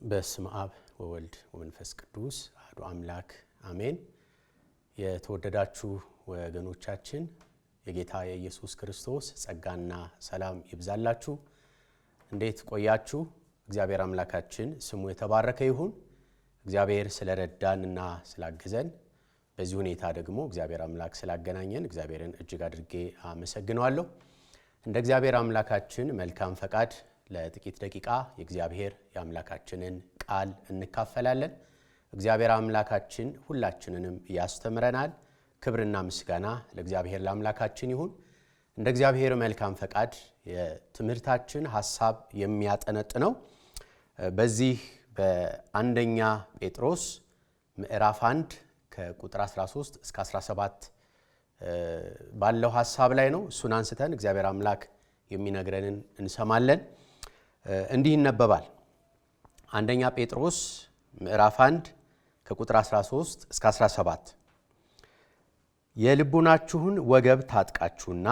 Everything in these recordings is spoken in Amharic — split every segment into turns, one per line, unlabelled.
በስመ አብ ወወልድ ወመንፈስ ቅዱስ አሐዱ አምላክ አሜን። የተወደዳችሁ ወገኖቻችን የጌታ የኢየሱስ ክርስቶስ ጸጋና ሰላም ይብዛላችሁ። እንዴት ቆያችሁ? እግዚአብሔር አምላካችን ስሙ የተባረከ ይሁን። እግዚአብሔር ስለረዳንና ስላገዘን በዚህ ሁኔታ ደግሞ እግዚአብሔር አምላክ ስላገናኘን እግዚአብሔርን እጅግ አድርጌ አመሰግናለሁ። እንደ እግዚአብሔር አምላካችን መልካም ፈቃድ ለጥቂት ደቂቃ የእግዚአብሔር የአምላካችንን ቃል እንካፈላለን። እግዚአብሔር አምላካችን ሁላችንንም ያስተምረናል። ክብርና ምስጋና ለእግዚአብሔር ለአምላካችን ይሁን። እንደ እግዚአብሔር መልካም ፈቃድ የትምህርታችን ሐሳብ የሚያጠነጥነው በዚህ በአንደኛ ጴጥሮስ ምዕራፍ 1 ከቁጥር 13 እስከ 17 ባለው ሐሳብ ላይ ነው። እሱን አንስተን እግዚአብሔር አምላክ የሚነግረንን እንሰማለን። እንዲህ ይነበባል። አንደኛ ጴጥሮስ ምዕራፍ 1 ከቁጥር 13 እስከ 17 የልቡናችሁን ወገብ ታጥቃችሁና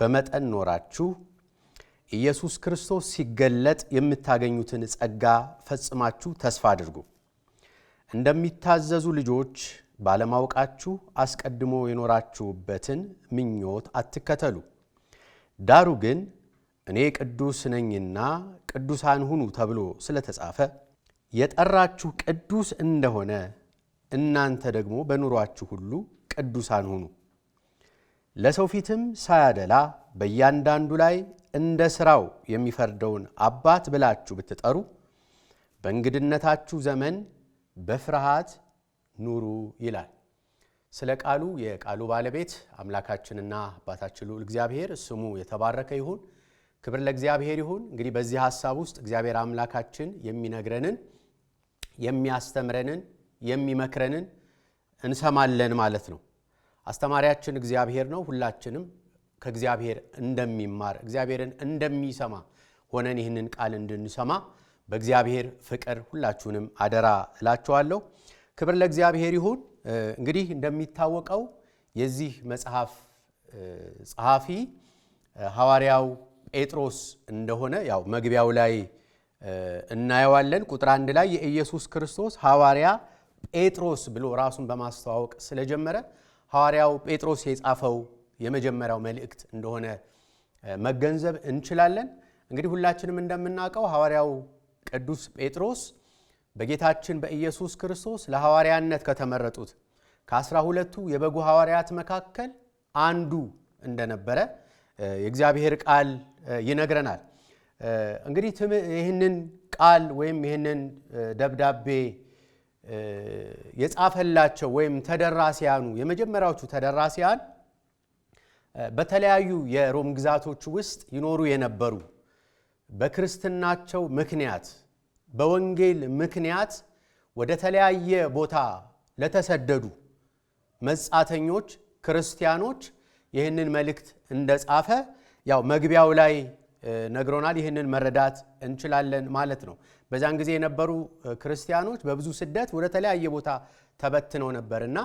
በመጠን ኖራችሁ ኢየሱስ ክርስቶስ ሲገለጥ የምታገኙትን ጸጋ ፈጽማችሁ ተስፋ አድርጉ። እንደሚታዘዙ ልጆች ባለማወቃችሁ አስቀድሞ የኖራችሁበትን ምኞት አትከተሉ። ዳሩ ግን እኔ ቅዱስ ነኝና ቅዱሳን ሁኑ ተብሎ ስለተጻፈ የጠራችሁ ቅዱስ እንደሆነ እናንተ ደግሞ በኑሯችሁ ሁሉ ቅዱሳን ሁኑ። ለሰው ፊትም ሳያደላ በእያንዳንዱ ላይ እንደ ሥራው የሚፈርደውን አባት ብላችሁ ብትጠሩ በእንግድነታችሁ ዘመን በፍርሃት ኑሩ ይላል። ስለ ቃሉ የቃሉ ባለቤት አምላካችንና አባታችን ልዑል እግዚአብሔር ስሙ የተባረከ ይሁን። ክብር ለእግዚአብሔር ይሁን። እንግዲህ በዚህ ሐሳብ ውስጥ እግዚአብሔር አምላካችን የሚነግረንን፣ የሚያስተምረንን፣ የሚመክረንን እንሰማለን ማለት ነው። አስተማሪያችን እግዚአብሔር ነው። ሁላችንም ከእግዚአብሔር እንደሚማር እግዚአብሔርን እንደሚሰማ ሆነን ይህንን ቃል እንድንሰማ በእግዚአብሔር ፍቅር ሁላችሁንም አደራ እላችኋለሁ። ክብር ለእግዚአብሔር ይሁን። እንግዲህ እንደሚታወቀው የዚህ መጽሐፍ ጸሐፊ ሐዋርያው ጴጥሮስ እንደሆነ ያው መግቢያው ላይ እናየዋለን። ቁጥር 1 ላይ የኢየሱስ ክርስቶስ ሐዋርያ ጴጥሮስ ብሎ ራሱን በማስተዋወቅ ስለጀመረ ሐዋርያው ጴጥሮስ የጻፈው የመጀመሪያው መልእክት እንደሆነ መገንዘብ እንችላለን። እንግዲህ ሁላችንም እንደምናውቀው ሐዋርያው ቅዱስ ጴጥሮስ በጌታችን በኢየሱስ ክርስቶስ ለሐዋርያነት ከተመረጡት ከ12ቱ የበጉ ሐዋርያት መካከል አንዱ እንደነበረ የእግዚአብሔር ቃል ይነግረናል። እንግዲህ ይህንን ቃል ወይም ይህንን ደብዳቤ የጻፈላቸው ወይም ተደራሲያኑ የመጀመሪያዎቹ ተደራሲያን በተለያዩ የሮም ግዛቶች ውስጥ ይኖሩ የነበሩ በክርስትናቸው ምክንያት በወንጌል ምክንያት ወደ ተለያየ ቦታ ለተሰደዱ መጻተኞች ክርስቲያኖች ይህንን መልእክት እንደጻፈ ያው መግቢያው ላይ ነግሮናል። ይህንን መረዳት እንችላለን ማለት ነው። በዛን ጊዜ የነበሩ ክርስቲያኖች በብዙ ስደት ወደ ተለያየ ቦታ ተበትነው ነበርና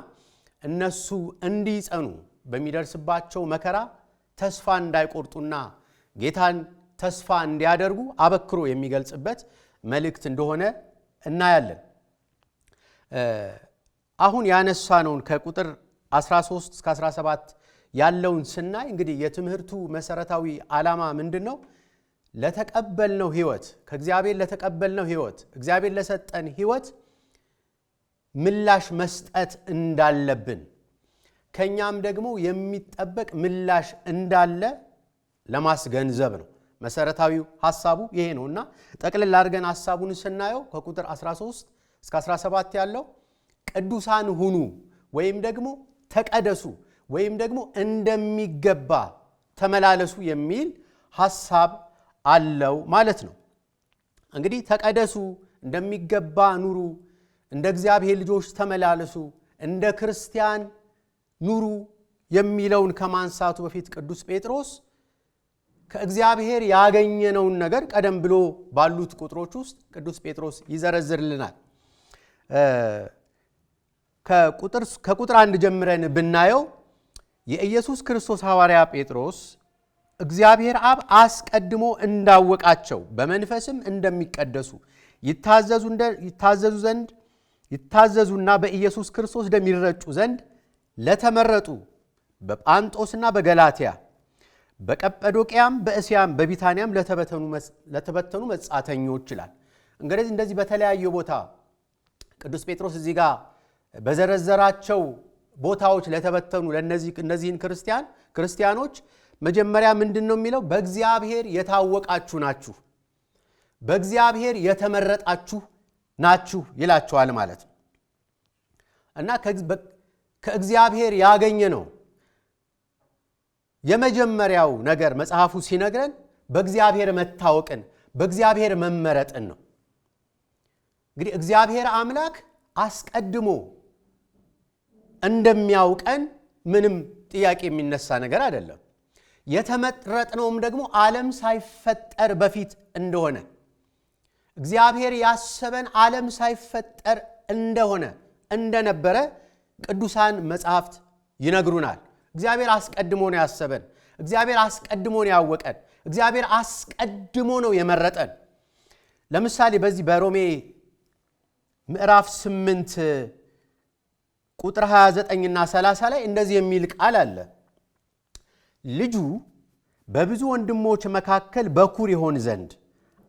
እነሱ እንዲጸኑ በሚደርስባቸው መከራ ተስፋ እንዳይቆርጡና ጌታን ተስፋ እንዲያደርጉ አበክሮ የሚገልጽበት መልእክት እንደሆነ እናያለን። አሁን ያነሳነውን ከቁጥር 13 እስከ 17 ያለውን ስናይ እንግዲህ የትምህርቱ መሰረታዊ ዓላማ ምንድነው? ለተቀበልነው ሕይወት ከእግዚአብሔር ለተቀበልነው ሕይወት እግዚአብሔር ለሰጠን ሕይወት ምላሽ መስጠት እንዳለብን ከኛም ደግሞ የሚጠበቅ ምላሽ እንዳለ ለማስገንዘብ ነው። መሰረታዊው ሐሳቡ ይሄ ነውና ጠቅልል አድርገን ሐሳቡን ስናየው ከቁጥር 13 እስከ 17 ያለው ቅዱሳን ሁኑ ወይም ደግሞ ተቀደሱ ወይም ደግሞ እንደሚገባ ተመላለሱ የሚል ሐሳብ አለው ማለት ነው። እንግዲህ ተቀደሱ፣ እንደሚገባ ኑሩ፣ እንደ እግዚአብሔር ልጆች ተመላለሱ፣ እንደ ክርስቲያን ኑሩ የሚለውን ከማንሳቱ በፊት ቅዱስ ጴጥሮስ ከእግዚአብሔር ያገኘነውን ነገር ቀደም ብሎ ባሉት ቁጥሮች ውስጥ ቅዱስ ጴጥሮስ ይዘረዝርልናል። ከቁጥር 1 ጀምረን ብናየው የኢየሱስ ክርስቶስ ሐዋርያ ጴጥሮስ እግዚአብሔር አብ አስቀድሞ እንዳወቃቸው በመንፈስም እንደሚቀደሱ ይታዘዙና በኢየሱስ ክርስቶስ ደም ይረጩ ዘንድ ለተመረጡ በጳንጦስና በገላትያ በቀጰዶቅያም በእስያም በቢታንያም ለተበተኑ መጻተኞች ይላል። እንግዲህ እንደዚህ በተለያዩ ቦታ ቅዱስ ጴጥሮስ እዚህ ጋር በዘረዘራቸው ቦታዎች ለተበተኑ ለነዚህን ክርስቲያኖች መጀመሪያ ምንድነው የሚለው? በእግዚአብሔር የታወቃችሁ ናችሁ፣ በእግዚአብሔር የተመረጣችሁ ናችሁ ይላቸዋል ማለት ነው። እና ከእግዚአብሔር ያገኘ ነው የመጀመሪያው ነገር መጽሐፉ ሲነግረን በእግዚአብሔር መታወቅን፣ በእግዚአብሔር መመረጥን ነው። እንግዲህ እግዚአብሔር አምላክ አስቀድሞ እንደሚያውቀን ምንም ጥያቄ የሚነሳ ነገር አይደለም። የተመረጥነውም ደግሞ ዓለም ሳይፈጠር በፊት እንደሆነ እግዚአብሔር ያሰበን ዓለም ሳይፈጠር እንደነበረ ቅዱሳን መጻሕፍት ይነግሩናል። እግዚአብሔር አስቀድሞ ነው ያሰበን። እግዚአብሔር አስቀድሞ ነው ያወቀን። እግዚአብሔር አስቀድሞ ነው የመረጠን። ለምሳሌ በዚህ በሮሜ ምዕራፍ 8 ቁጥር 29 እና 30 ላይ እንደዚህ የሚል ቃል አለ። ልጁ በብዙ ወንድሞች መካከል በኩር ይሆን ዘንድ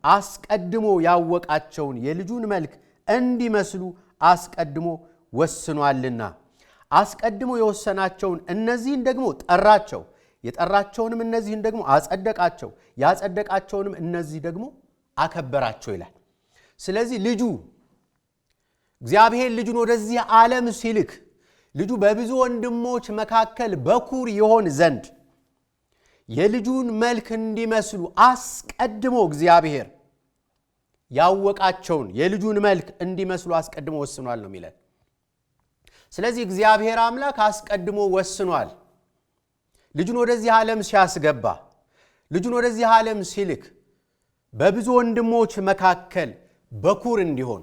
አስቀድሞ ያወቃቸውን የልጁን መልክ እንዲመስሉ አስቀድሞ ወስኗልና፣ አስቀድሞ የወሰናቸውን እነዚህን ደግሞ ጠራቸው፣ የጠራቸውንም እነዚህን ደግሞ አጸደቃቸው፣ ያጸደቃቸውንም እነዚህ ደግሞ አከበራቸው ይላል። ስለዚህ እግዚአብሔር ልጁን ወደዚህ ዓለም ሲልክ ልጁ በብዙ ወንድሞች መካከል በኩር ይሆን ዘንድ የልጁን መልክ እንዲመስሉ አስቀድሞ እግዚአብሔር ያወቃቸውን የልጁን መልክ እንዲመስሉ አስቀድሞ ወስኗል ነው የሚለን። ስለዚህ እግዚአብሔር አምላክ አስቀድሞ ወስኗል። ልጁን ወደዚህ ዓለም ሲያስገባ፣ ልጁን ወደዚህ ዓለም ሲልክ በብዙ ወንድሞች መካከል በኩር እንዲሆን፣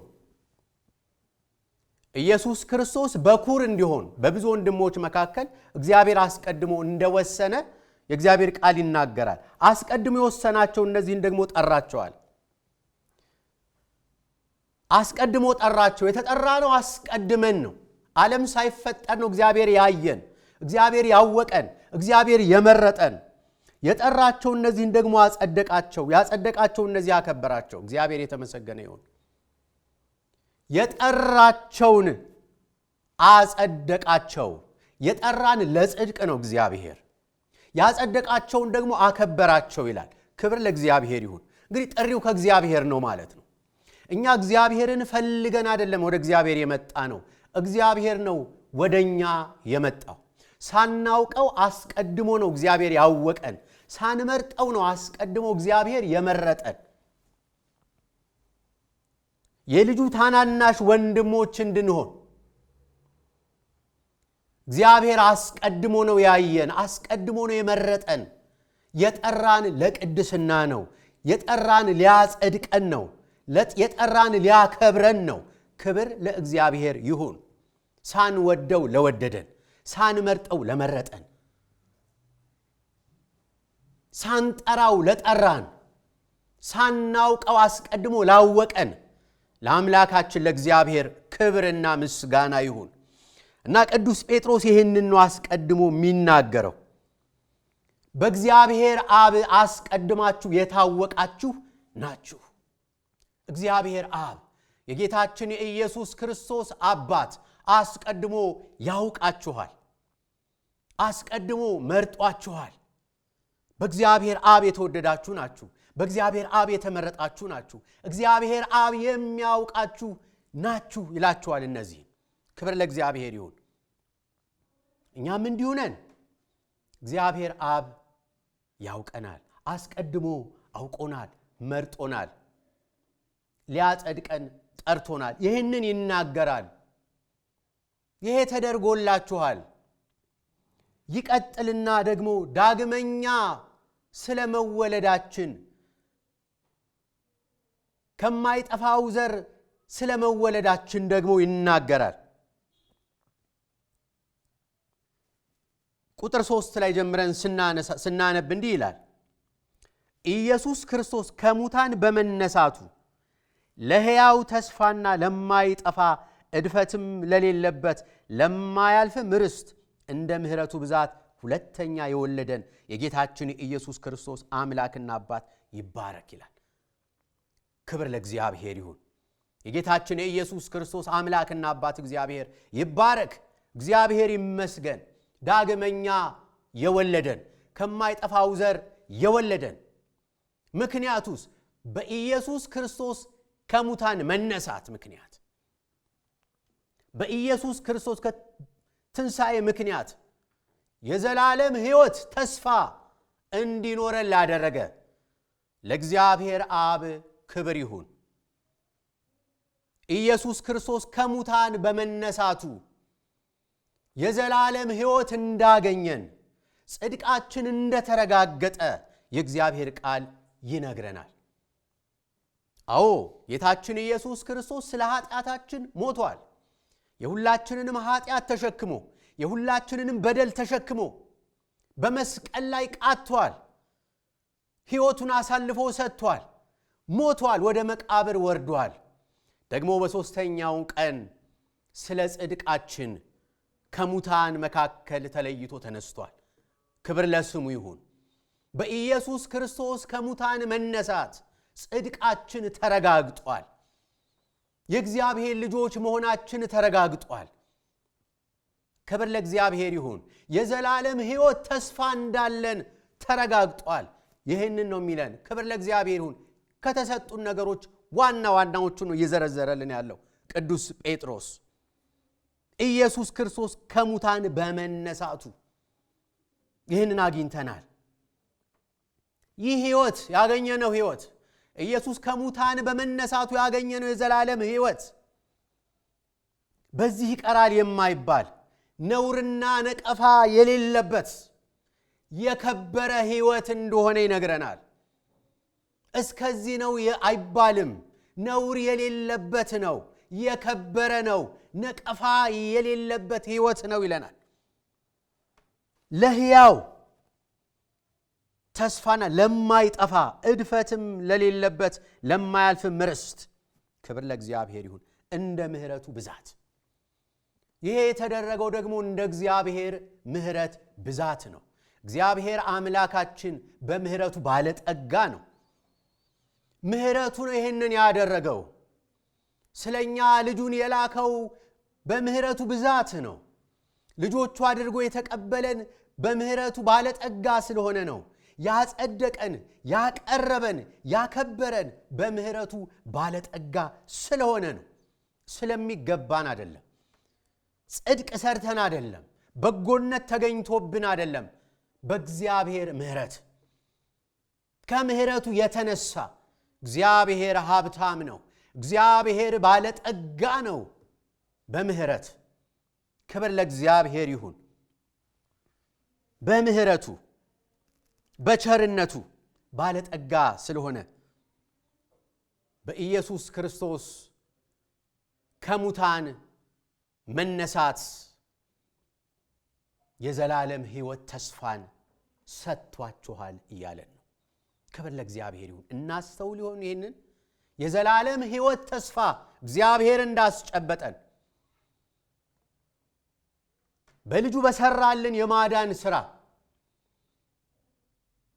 ኢየሱስ ክርስቶስ በኩር እንዲሆን በብዙ ወንድሞች መካከል እግዚአብሔር አስቀድሞ እንደወሰነ የእግዚአብሔር ቃል ይናገራል። አስቀድሞ የወሰናቸው እነዚህን ደግሞ ጠራቸዋል። አስቀድሞ ጠራቸው። የተጠራ ነው አስቀድመን ነው። ዓለም ሳይፈጠር ነው እግዚአብሔር ያየን፣ እግዚአብሔር ያወቀን፣ እግዚአብሔር የመረጠን። የጠራቸው እነዚህን ደግሞ አጸደቃቸው፣ ያጸደቃቸው እነዚህ አከበራቸው። እግዚአብሔር የተመሰገነ ይሁን። የጠራቸውን አጸደቃቸው። የጠራን ለጽድቅ ነው እግዚአብሔር። ያጸደቃቸውን ደግሞ አከበራቸው ይላል። ክብር ለእግዚአብሔር ይሁን። እንግዲህ ጥሪው ከእግዚአብሔር ነው ማለት ነው። እኛ እግዚአብሔርን ፈልገን አይደለም ወደ እግዚአብሔር የመጣ ነው። እግዚአብሔር ነው ወደኛ የመጣው። ሳናውቀው አስቀድሞ ነው እግዚአብሔር ያወቀን። ሳንመርጠው ነው አስቀድሞ እግዚአብሔር የመረጠን። የልጁ ታናናሽ ወንድሞች እንድንሆን እግዚአብሔር አስቀድሞ ነው ያየን፣ አስቀድሞ ነው የመረጠን። የጠራን ለቅድስና ነው። የጠራን ሊያጸድቀን ነው። የጠራን ሊያከብረን ነው። ክብር ለእግዚአብሔር ይሁን። ሳንወደው ለወደደን፣ ሳንመርጠው ለመረጠን፣ ሳንጠራው ለጠራን፣ ሳናውቀው አስቀድሞ ላወቀን ለአምላካችን ለእግዚአብሔር ክብርና ምስጋና ይሁን። እና ቅዱስ ጴጥሮስ ይህንን ነው አስቀድሞ የሚናገረው። በእግዚአብሔር አብ አስቀድማችሁ የታወቃችሁ ናችሁ። እግዚአብሔር አብ የጌታችን የኢየሱስ ክርስቶስ አባት አስቀድሞ ያውቃችኋል፣ አስቀድሞ መርጧችኋል። በእግዚአብሔር አብ የተወደዳችሁ ናችሁ። በእግዚአብሔር አብ የተመረጣችሁ ናችሁ። እግዚአብሔር አብ የሚያውቃችሁ ናችሁ ይላችኋል። እነዚህ ክብር ለእግዚአብሔር ይሁን። እኛም እንዲሁ ነን። እግዚአብሔር አብ ያውቀናል፣ አስቀድሞ አውቆናል፣ መርጦናል፣ ሊያጸድቀን ጠርቶናል። ይህንን ይናገራል። ይሄ ተደርጎላችኋል። ይቀጥልና ደግሞ ዳግመኛ ስለ መወለዳችን ከማይጠፋው ዘር ስለ መወለዳችን ደግሞ ይናገራል። ቁጥር 3 ላይ ጀምረን ስናነብ እንዲህ ይላል። ኢየሱስ ክርስቶስ ከሙታን በመነሳቱ ለሕያው ተስፋና ለማይጠፋ እድፈትም ለሌለበት ለማያልፍ ርስት እንደ ምሕረቱ ብዛት ሁለተኛ የወለደን የጌታችን ኢየሱስ ክርስቶስ አምላክና አባት ይባረክ ይላል። ክብር ለእግዚአብሔር ይሁን። የጌታችን የኢየሱስ ክርስቶስ አምላክና አባት እግዚአብሔር ይባረክ። እግዚአብሔር ይመስገን። ዳግመኛ የወለደን ከማይጠፋው ዘር የወለደን ምክንያቱስ በኢየሱስ ክርስቶስ ከሙታን መነሳት ምክንያት በኢየሱስ ክርስቶስ ከትንሣኤ ምክንያት የዘላለም ሕይወት ተስፋ እንዲኖረን ላደረገ ለእግዚአብሔር አብ ክብር ይሁን። ኢየሱስ ክርስቶስ ከሙታን በመነሳቱ የዘላለም ሕይወት እንዳገኘን ጽድቃችን እንደተረጋገጠ የእግዚአብሔር ቃል ይነግረናል። አዎ ጌታችን ኢየሱስ ክርስቶስ ስለ ኃጢአታችን ሞቷል። የሁላችንንም ኃጢአት ተሸክሞ የሁላችንንም በደል ተሸክሞ በመስቀል ላይ ቃቷል። ሕይወቱን አሳልፎ ሰጥቷል። ሞቷል። ወደ መቃብር ወርዷል። ደግሞ በሦስተኛው ቀን ስለ ጽድቃችን ከሙታን መካከል ተለይቶ ተነስቷል። ክብር ለስሙ ይሁን። በኢየሱስ ክርስቶስ ከሙታን መነሳት ጽድቃችን ተረጋግጧል። የእግዚአብሔር ልጆች መሆናችን ተረጋግጧል። ክብር ለእግዚአብሔር ይሁን። የዘላለም ሕይወት ተስፋ እንዳለን ተረጋግጧል። ይህንን ነው የሚለን። ክብር ለእግዚአብሔር ይሁን። ከተሰጡን ነገሮች ዋና ዋናዎቹን ነው እየዘረዘረልን ያለው ቅዱስ ጴጥሮስ። ኢየሱስ ክርስቶስ ከሙታን በመነሳቱ ይህንን አግኝተናል። ይህ ሕይወት ያገኘነው ሕይወት ኢየሱስ ከሙታን በመነሳቱ ያገኘነው የዘላለም ሕይወት በዚህ ይቀራል የማይባል ነውርና ነቀፋ የሌለበት የከበረ ሕይወት እንደሆነ ይነግረናል። እስከዚህ ነው አይባልም። ነውር የሌለበት ነው፣ የከበረ ነው፣ ነቀፋ የሌለበት ሕይወት ነው ይለናል። ለሕያው ተስፋና ለማይጠፋ እድፈትም ለሌለበት ለማያልፍም ርስት ክብር ለእግዚአብሔር ይሁን እንደ ምሕረቱ ብዛት። ይሄ የተደረገው ደግሞ እንደ እግዚአብሔር ምሕረት ብዛት ነው። እግዚአብሔር አምላካችን በምሕረቱ ባለጠጋ ነው። ምሕረቱ ነው ይህንን ያደረገው። ስለኛ ልጁን የላከው በምሕረቱ ብዛት ነው። ልጆቹ አድርጎ የተቀበለን በምሕረቱ ባለጠጋ ስለሆነ ነው። ያጸደቀን፣ ያቀረበን፣ ያከበረን በምሕረቱ ባለጠጋ ስለሆነ ነው። ስለሚገባን አይደለም። ጽድቅ ሰርተን አይደለም። በጎነት ተገኝቶብን አይደለም። በእግዚአብሔር ምሕረት ከምሕረቱ የተነሳ እግዚአብሔር ሀብታም ነው። እግዚአብሔር ባለጠጋ ነው በምሕረት። ክብር ለእግዚአብሔር ይሁን። በምሕረቱ በቸርነቱ ባለጠጋ ስለሆነ በኢየሱስ ክርስቶስ ከሙታን መነሳት የዘላለም ሕይወት ተስፋን ሰጥቷችኋል እያለን ነው። ክብር ለእግዚአብሔር ይሁን። እናስተውል ይሆን ይህንን የዘላለም ሕይወት ተስፋ እግዚአብሔር እንዳስጨበጠን በልጁ በሰራልን የማዳን ሥራ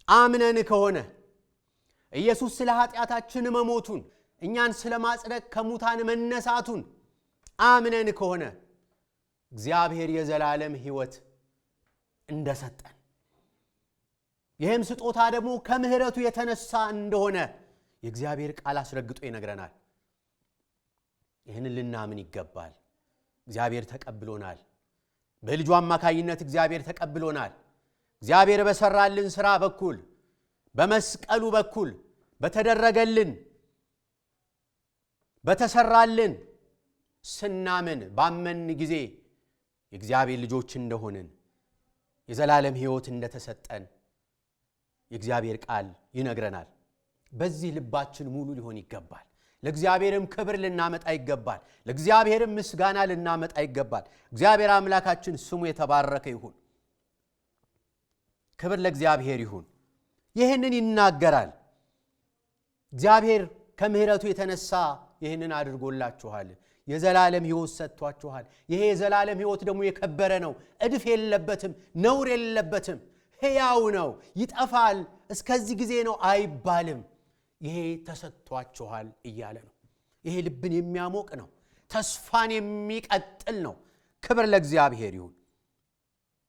አምነን ከሆነ ኢየሱስ ስለ ኃጢአታችን መሞቱን እኛን ስለ ማጽደቅ ከሙታን መነሳቱን አምነን ከሆነ እግዚአብሔር የዘላለም ሕይወት እንደሰጠን ይህም ስጦታ ደግሞ ከምሕረቱ የተነሳ እንደሆነ የእግዚአብሔር ቃል አስረግጦ ይነግረናል። ይህንን ልናምን ይገባል። እግዚአብሔር ተቀብሎናል። በልጁ አማካይነት እግዚአብሔር ተቀብሎናል። እግዚአብሔር በሰራልን ሥራ በኩል በመስቀሉ በኩል በተደረገልን በተሰራልን ስናምን ባመን ጊዜ የእግዚአብሔር ልጆች እንደሆንን የዘላለም ሕይወት እንደተሰጠን የእግዚአብሔር ቃል ይነግረናል። በዚህ ልባችን ሙሉ ሊሆን ይገባል። ለእግዚአብሔርም ክብር ልናመጣ ይገባል። ለእግዚአብሔርም ምስጋና ልናመጣ ይገባል። እግዚአብሔር አምላካችን ስሙ የተባረከ ይሁን። ክብር ለእግዚአብሔር ይሁን። ይህንን ይናገራል። እግዚአብሔር ከምሕረቱ የተነሳ ይህንን አድርጎላችኋል። የዘላለም ሕይወት ሰጥቷችኋል። ይሄ የዘላለም ሕይወት ደግሞ የከበረ ነው። እድፍ የለበትም፣ ነውር የለበትም፣ ሕያው ነው። ይጠፋል፣ እስከዚህ ጊዜ ነው አይባልም። ይሄ ተሰጥቷችኋል እያለ ነው። ይሄ ልብን የሚያሞቅ ነው። ተስፋን የሚቀጥል ነው። ክብር ለእግዚአብሔር ይሁን።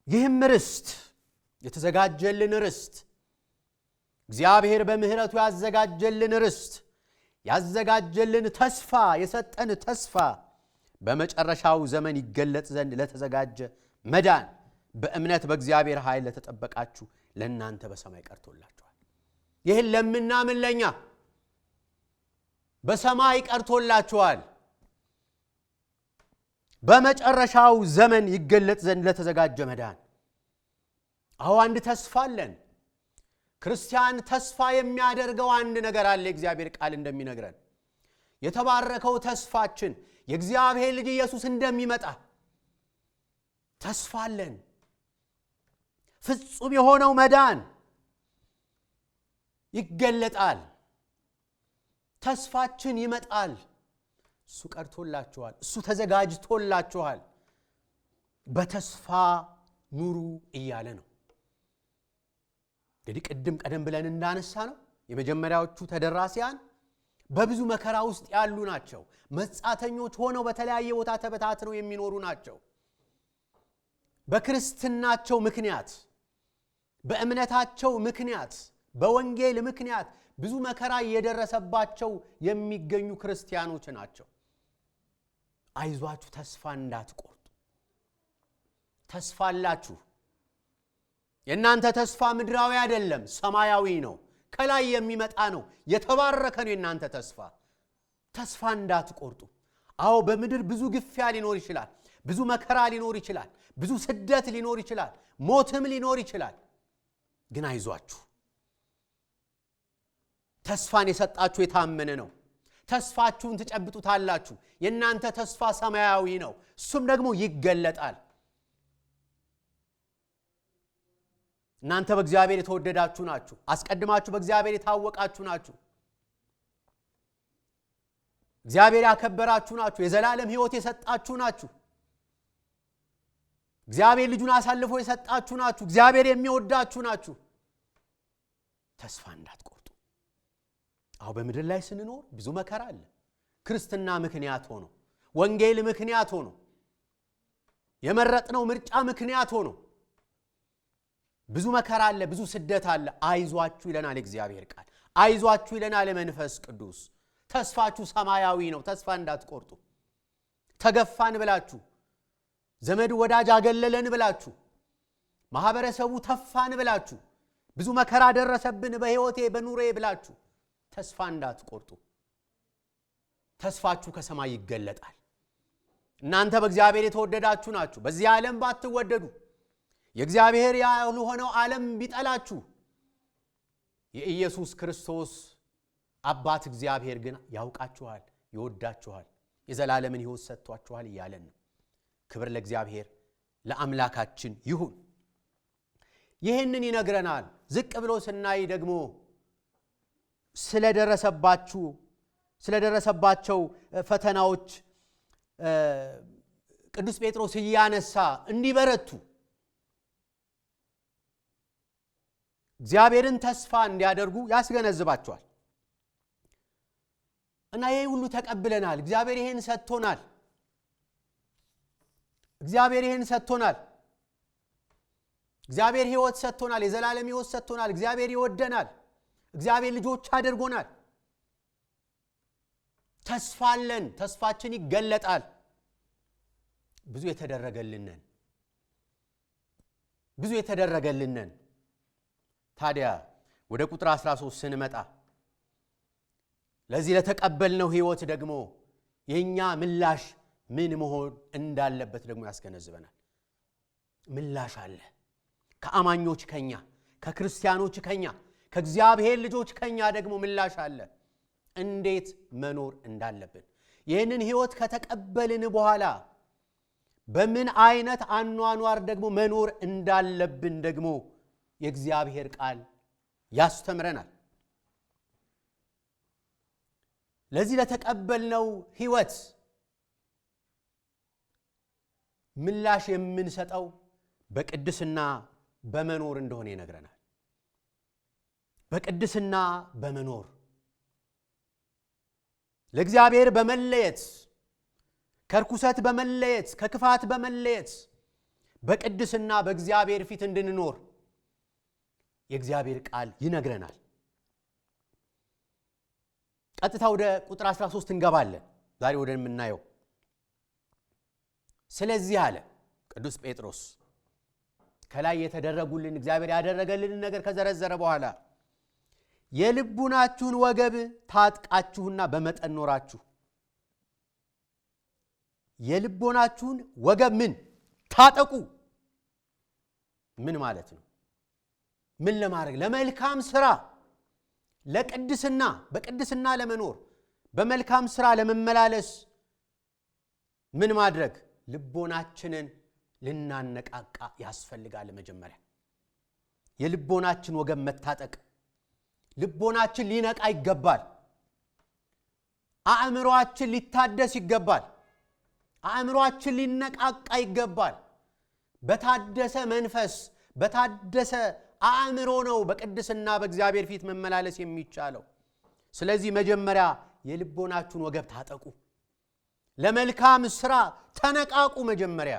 ይህም ርስት የተዘጋጀልን ርስት እግዚአብሔር በምሕረቱ ያዘጋጀልን ርስት ያዘጋጀልን ተስፋ የሰጠን ተስፋ በመጨረሻው ዘመን ይገለጥ ዘንድ ለተዘጋጀ መዳን በእምነት በእግዚአብሔር ኃይል ለተጠበቃችሁ ለእናንተ በሰማይ ቀርቶላችኋል። ይህን ለምናምን ለኛ በሰማይ ቀርቶላችኋል። በመጨረሻው ዘመን ይገለጥ ዘንድ ለተዘጋጀ መዳን። አዎ አንድ ተስፋ አለን። ክርስቲያን ተስፋ የሚያደርገው አንድ ነገር አለ። እግዚአብሔር ቃል እንደሚነግረን የተባረከው ተስፋችን የእግዚአብሔር ልጅ ኢየሱስ እንደሚመጣ ተስፋ አለን። ፍጹም የሆነው መዳን ይገለጣል። ተስፋችን ይመጣል። እሱ ቀርቶላችኋል። እሱ ተዘጋጅቶላችኋል። በተስፋ ኑሩ እያለ ነው። እንግዲህ ቀደም ብለን እንዳነሳ ነው የመጀመሪያዎቹ ተደራሲያን በብዙ መከራ ውስጥ ያሉ ናቸው። መጻተኞች ሆነው በተለያየ ቦታ ተበታትነው የሚኖሩ ናቸው። በክርስትናቸው ምክንያት፣ በእምነታቸው ምክንያት፣ በወንጌል ምክንያት ብዙ መከራ እየደረሰባቸው የሚገኙ ክርስቲያኖች ናቸው። አይዟችሁ፣ ተስፋ እንዳትቆርጡ። ተስፋ አላችሁ። የእናንተ ተስፋ ምድራዊ አይደለም፣ ሰማያዊ ነው። ከላይ የሚመጣ ነው። የተባረከ ነው የእናንተ ተስፋ። ተስፋ እንዳትቆርጡ። አዎ በምድር ብዙ ግፊያ ሊኖር ይችላል። ብዙ መከራ ሊኖር ይችላል። ብዙ ስደት ሊኖር ይችላል። ሞትም ሊኖር ይችላል። ግን አይዟችሁ። ተስፋን የሰጣችሁ የታመነ ነው። ተስፋችሁን ትጨብጡታላችሁ። የእናንተ ተስፋ ሰማያዊ ነው። እሱም ደግሞ ይገለጣል። እናንተ በእግዚአብሔር የተወደዳችሁ ናችሁ። አስቀድማችሁ በእግዚአብሔር የታወቃችሁ ናችሁ። እግዚአብሔር ያከበራችሁ ናችሁ። የዘላለም ሕይወት የሰጣችሁ ናችሁ። እግዚአብሔር ልጁን አሳልፎ የሰጣችሁ ናችሁ። እግዚአብሔር የሚወዳችሁ ናችሁ። ተስፋ እንዳትቆርጡ። አዎ በምድር ላይ ስንኖር ብዙ መከራ አለ። ክርስትና ምክንያት ሆኖ፣ ወንጌል ምክንያት ሆኖ፣ የመረጥነው ምርጫ ምክንያት ሆኖ ብዙ መከራ አለ፣ ብዙ ስደት አለ። አይዟችሁ ይለናል እግዚአብሔር ቃል። አይዟችሁ ይለናል መንፈስ ቅዱስ። ተስፋችሁ ሰማያዊ ነው። ተስፋ እንዳትቆርጡ። ተገፋን ብላችሁ፣ ዘመድ ወዳጅ አገለለን ብላችሁ፣ ማህበረሰቡ ተፋን ብላችሁ፣ ብዙ መከራ ደረሰብን በሕይወቴ በኑሬ ብላችሁ ተስፋ እንዳትቆርጡ። ተስፋችሁ ከሰማይ ይገለጣል። እናንተ በእግዚአብሔር የተወደዳችሁ ናችሁ። በዚህ ዓለም ባትወደዱ፣ የእግዚአብሔር ያልሆነው ዓለም ቢጠላችሁ፣ የኢየሱስ ክርስቶስ አባት እግዚአብሔር ግን ያውቃችኋል፣ ይወዳችኋል፣ የዘላለምን ሕይወት ሰጥቷችኋል እያለን ነው። ክብር ለእግዚአብሔር ለአምላካችን ይሁን። ይህንን ይነግረናል። ዝቅ ብሎ ስናይ ደግሞ ስለደረሰባቸው ፈተናዎች ቅዱስ ጴጥሮስ እያነሳ እንዲበረቱ፣ እግዚአብሔርን ተስፋ እንዲያደርጉ ያስገነዝባቸዋል። እና ይሄ ሁሉ ተቀብለናል። እግዚአብሔር ይሄን ሰጥቶናል። እግዚአብሔር ይሄን ሰጥቶናል። እግዚአብሔር ሕይወት ሰጥቶናል። የዘላለም ሕይወት ሰጥቶናል። እግዚአብሔር ይወደናል። እግዚአብሔር ልጆች አድርጎናል። ተስፋ አለን። ተስፋችን ይገለጣል። ብዙ የተደረገልንን ታዲያ ወደ ቁጥር 13 ስንመጣ ለዚህ ለተቀበልነው ሕይወት ደግሞ የኛ ምላሽ ምን መሆን እንዳለበት ደግሞ ያስገነዝበናል። ምላሽ አለ። ከአማኞች ከኛ፣ ከክርስቲያኖች ከኛ፣ ከእግዚአብሔር ልጆች ከኛ ደግሞ ምላሽ አለ። እንዴት መኖር እንዳለብን፣ ይህንን ሕይወት ከተቀበልን በኋላ በምን አይነት አኗኗር ደግሞ መኖር እንዳለብን ደግሞ የእግዚአብሔር ቃል ያስተምረናል። ለዚህ ለተቀበልነው ሕይወት ምላሽ የምንሰጠው በቅድስና በመኖር እንደሆነ ይነግረናል። በቅድስና በመኖር ለእግዚአብሔር በመለየት ከርኩሰት በመለየት ከክፋት በመለየት በቅድስና በእግዚአብሔር ፊት እንድንኖር የእግዚአብሔር ቃል ይነግረናል። ቀጥታ ወደ ቁጥር 13 እንገባለን። ዛሬ ወደ የምናየው ስለዚህ አለ ቅዱስ ጴጥሮስ ከላይ የተደረጉልን እግዚአብሔር ያደረገልን ነገር ከዘረዘረ በኋላ የልቡናችሁን ወገብ ታጥቃችሁና በመጠን ኖራችሁ። የልቦናችሁን ወገብ ምን ታጠቁ? ምን ማለት ነው? ምን ለማድረግ? ለመልካም ሥራ፣ ለቅድስና፣ በቅድስና ለመኖር፣ በመልካም ሥራ ለመመላለስ ምን ማድረግ? ልቦናችንን ልናነቃቃ ያስፈልጋል። መጀመሪያ የልቦናችን ወገብ መታጠቅ። ልቦናችን ሊነቃ ይገባል። አእምሮአችን ሊታደስ ይገባል። አእምሮአችን ሊነቃቃ ይገባል። በታደሰ መንፈስ በታደሰ አእምሮ ነው በቅድስና በእግዚአብሔር ፊት መመላለስ የሚቻለው። ስለዚህ መጀመሪያ የልቦናችሁን ወገብ ታጠቁ፣ ለመልካም ሥራ ተነቃቁ። መጀመሪያ